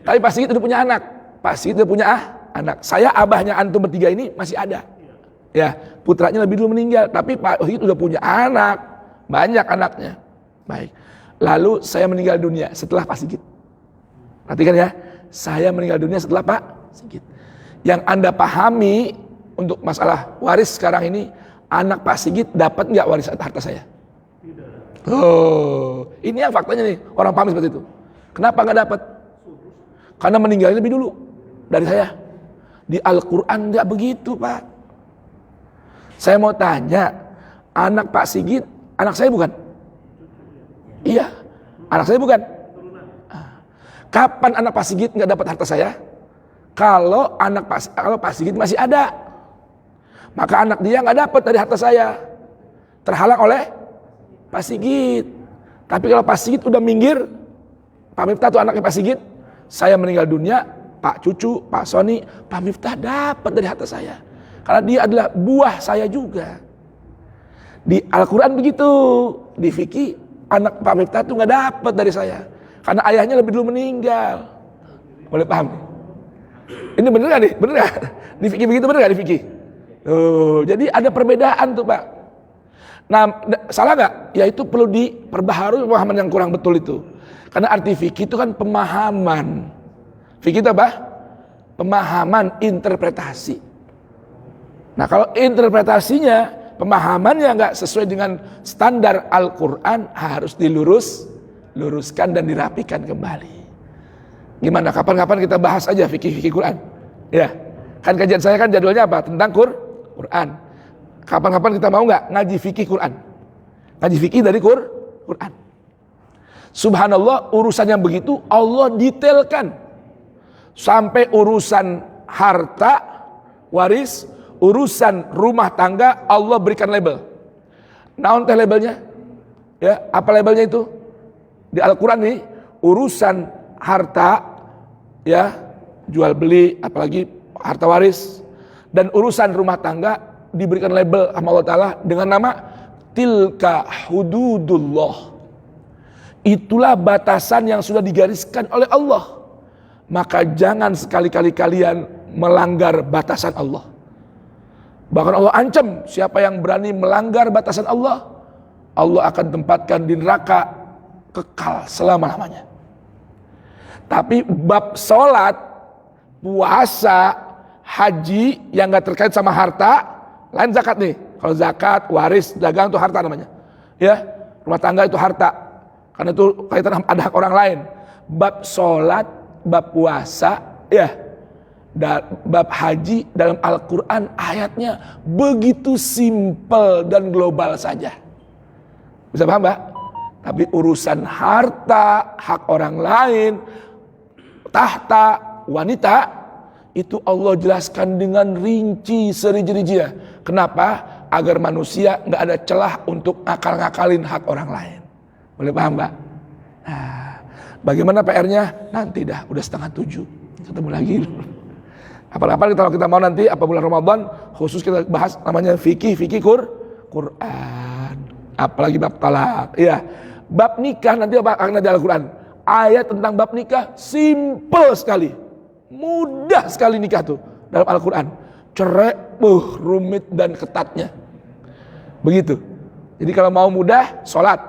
Tapi Pak Sigit udah punya anak. Pak Sigit udah punya anak. Saya abahnya antum bertiga ini masih ada. Ya, putranya lebih dulu meninggal, tapi Pak Sigit udah punya anak, banyak anaknya. Baik. Lalu saya meninggal dunia setelah Pak Sigit. Perhatikan ya, saya meninggal dunia setelah Pak Sigit. Yang Anda pahami untuk masalah waris sekarang ini, anak Pak Sigit dapat nggak waris harta saya? Tidak. Oh, ini yang faktanya nih, orang paham seperti itu. Kenapa nggak dapat? Karena meninggalnya lebih dulu dari saya. Di Al-Quran nggak begitu Pak. Saya mau tanya, anak Pak Sigit, anak saya bukan? Iya, anak saya bukan. Kapan anak Pak Sigit nggak dapat harta saya? Kalau Pak Sigit masih ada, maka anak dia nggak dapat dari harta saya, terhalang oleh Pak Sigit. Tapi kalau Pak Sigit udah minggir, Pak Miftah itu anaknya Pak Sigit, saya meninggal dunia, Pak Cucu, Pak Sony, Pak Miftah dapat dari harta saya, karena dia adalah buah saya juga. Di Al-Quran begitu, di fikih anak Pak Miftah itu nggak dapat dari saya, karena ayahnya lebih dulu meninggal. Boleh paham? Ini bener nggak nih? Bener nggak? Di fikih begitu bener nggak di fikih? Jadi ada perbedaan tuh Pak. Nah, salah nggak? Ya itu perlu diperbaharui pemahaman yang kurang betul itu. Karena arti fikih itu kan pemahaman. Fikih itu apa? Pemahaman, interpretasi. Nah kalau interpretasinya, pemahamannya nggak sesuai dengan standar Al-Quran, harus diluruskan dan dirapikan kembali. Gimana? Kapan-kapan kita bahas aja fikih-fikih Quran. Ya, kan kajian saya kan jadwalnya apa? Tentang Quran. Kapan-kapan kita mau nggak ngaji fikih Quran? Ngaji fikih dari Quran. Subhanallah, urusan yang begitu Allah detailkan. Sampai urusan harta, waris, urusan rumah tangga Allah berikan label. Naon teh labelnya? Ya, apa labelnya itu? Di Al-Quran nih, urusan harta, ya, jual beli, apalagi harta waris, dan urusan rumah tangga diberikan label sama Allah Ta'ala dengan nama tilka hududullah. Itulah batasan yang sudah digariskan oleh Allah. Maka jangan sekali-kali kalian melanggar batasan Allah. Bahkan Allah ancam siapa yang berani melanggar batasan Allah, Allah akan tempatkan di neraka kekal selama-lamanya. Tapi bab sholat, puasa, haji yang gak terkait sama harta, lain zakat nih. Kalau zakat, waris, dagang itu harta namanya. Ya, rumah tangga itu harta, karena itu kaitan ada hak orang lain. Bab sholat, bab puasa, ya, bab haji dalam Al-Quran ayatnya begitu simpel dan global saja. Bisa paham Mbak? Tapi urusan harta, hak orang lain, tahta, wanita, itu Allah jelaskan dengan rinci serinci-rincinya. Kenapa? Agar manusia nggak ada celah untuk ngakal-ngakalin hak orang lain. Boleh paham Mbak? Nah, Bagaimana PR-nya? Nanti dah, udah 6:30. Ketemu lagi. Apalagi kalau kita mau nanti apa bulan Ramadan khusus kita bahas namanya fikih Quran. Apalagi bab talak. Iya. Bab nikah nanti apa akan ada Al-Quran. Ayat tentang bab nikah simple sekali. Mudah sekali nikah tuh dalam Al-Quran. Cerai, rumit dan ketatnya. Begitu. Jadi kalau mau mudah, sholat.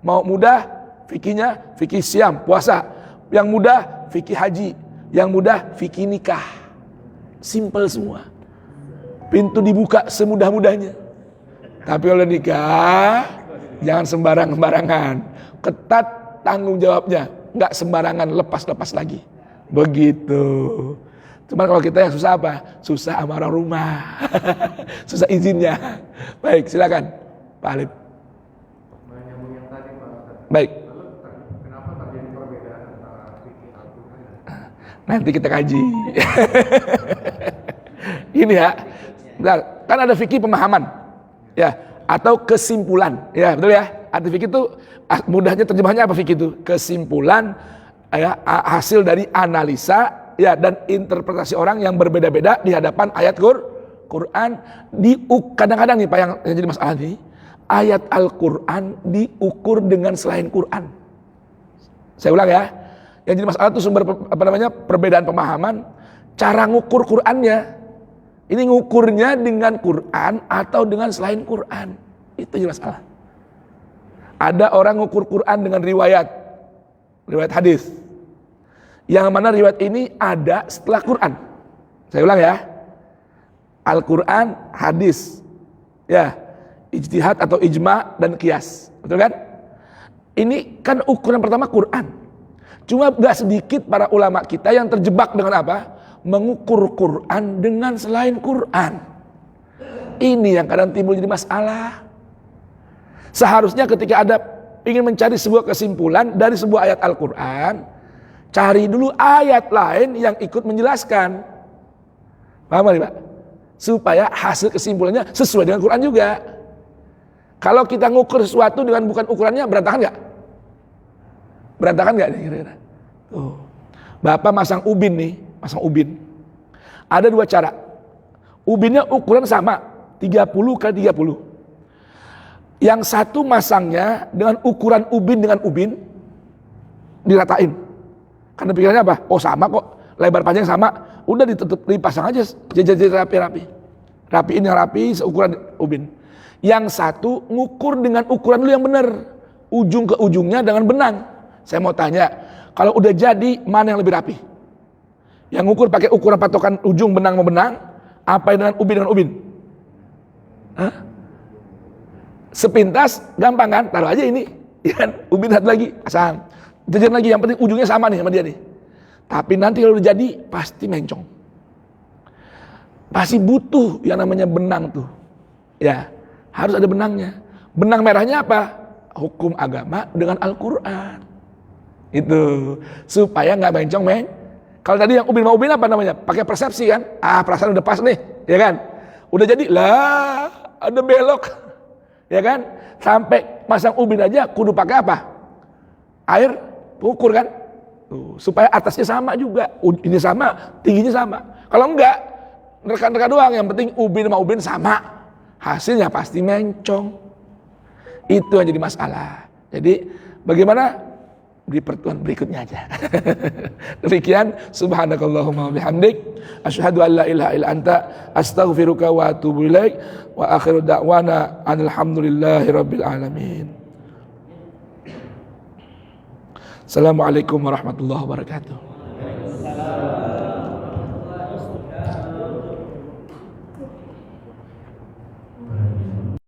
Mau mudah, fikihnya, fikih siam, puasa. Yang mudah, fikih haji. Yang mudah, fikih nikah. Simple semua. Pintu dibuka semudah-mudahnya. Tapi kalau nikah, jangan sembarangan. Ketat tanggung jawabnya. Nggak sembarangan, lepas-lepas lagi. Begitu. Cuman kalau kita yang susah apa? Susah sama orang rumah. Susah izinnya. Baik, silakan Pak Alif. Menyambung yang tadi Pak Ustaz. Baik. Lalu kenapa terjadi perbedaan antara fikih Al-Quran? Nanti kita kaji. Ini ya. Bentar, kan ada fikih pemahaman. Ya, atau kesimpulan. Ya, betul ya? Arti fikih itu mudahnya terjemahannya apa fikih itu? Kesimpulan ya, hasil dari analisa ya dan interpretasi orang yang berbeda-beda di hadapan ayat Quran. Kadang-kadang nih Pak yang jadi masalah nih, ayat Al-Quran diukur dengan selain Quran. Saya ulang ya, yang jadi masalah itu sumber perbedaan pemahaman, cara ngukur Qurannya. Ini ngukurnya dengan Quran atau dengan selain Quran. Itu jadi masalah. Ada orang ngukur Quran dengan riwayat hadis. Yang mana riwayat ini ada setelah Quran. Saya ulang ya. Al-Quran, hadis. Ya, ijtihad atau ijma dan qiyas. Betul kan? Ini kan ukuran pertama Quran. Cuma gak sedikit para ulama kita yang terjebak dengan apa? Mengukur Quran dengan selain Quran. Ini yang kadang timbul jadi masalah. Seharusnya ketika ada ingin mencari sebuah kesimpulan dari sebuah ayat Al-Quran, cari dulu ayat lain yang ikut menjelaskan. Paham gak Pak? Supaya hasil kesimpulannya sesuai dengan Quran juga. Kalau kita ngukur sesuatu dengan bukan ukurannya, berantakan gak? Berantakan gak nih kira-kira? Tuh. Bapak masang ubin nih, ada dua cara. Ubinnya ukuran sama, 30 kali 30. Yang satu masangnya dengan ukuran ubin dengan ubin, diratain. Karena pikirannya apa? Oh sama kok, lebar panjang sama. Udah dipasang aja, jajar rapi-rapi. Rapiin yang rapi, seukuran ubin. Yang satu ngukur dengan ukuran lu yang benar, ujung ke ujungnya dengan benang. Saya mau tanya, kalau udah jadi mana yang lebih rapi? Yang ngukur pakai ukuran patokan ujung benang sama benang, apa yang dengan ubin dengan ubin? Hah? Sepintas gampang kan? Taruh aja ini, ya kan? Ubin satu lagi, pasang. Jajar lagi, yang penting ujungnya sama nih sama dia nih. Tapi nanti kalau udah jadi pasti mencong. Pasti butuh yang namanya benang tuh. Ya, harus ada benangnya. Benang merahnya apa? Hukum agama dengan Al-Quran. Itu supaya nggak mencong Kalau tadi yang ubin mau ubin apa namanya? Pakai persepsi kan? Perasaan udah pas nih, ya kan? Udah jadi lah, ada belok, ya kan? Sampai masang ubin aja kudu pakai apa? Air, ukur kan? Tuh, supaya atasnya sama juga, ini sama, tingginya sama. Kalau enggak, rekan-rekan doang, yang penting ubin sama ubin sama, hasilnya pasti mencong. Itu yang jadi masalah. Jadi bagaimana? Di pertemuan berikutnya aja. Demikian, subhanakallahumma bihamdik, asyhadu an la ilaha illa anta, astaghfiruka wa atubu ilaik, wa akhiru da'wana alhamdulillahi rabbil alamin. Assalamualaikum warahmatullahi wabarakatuh.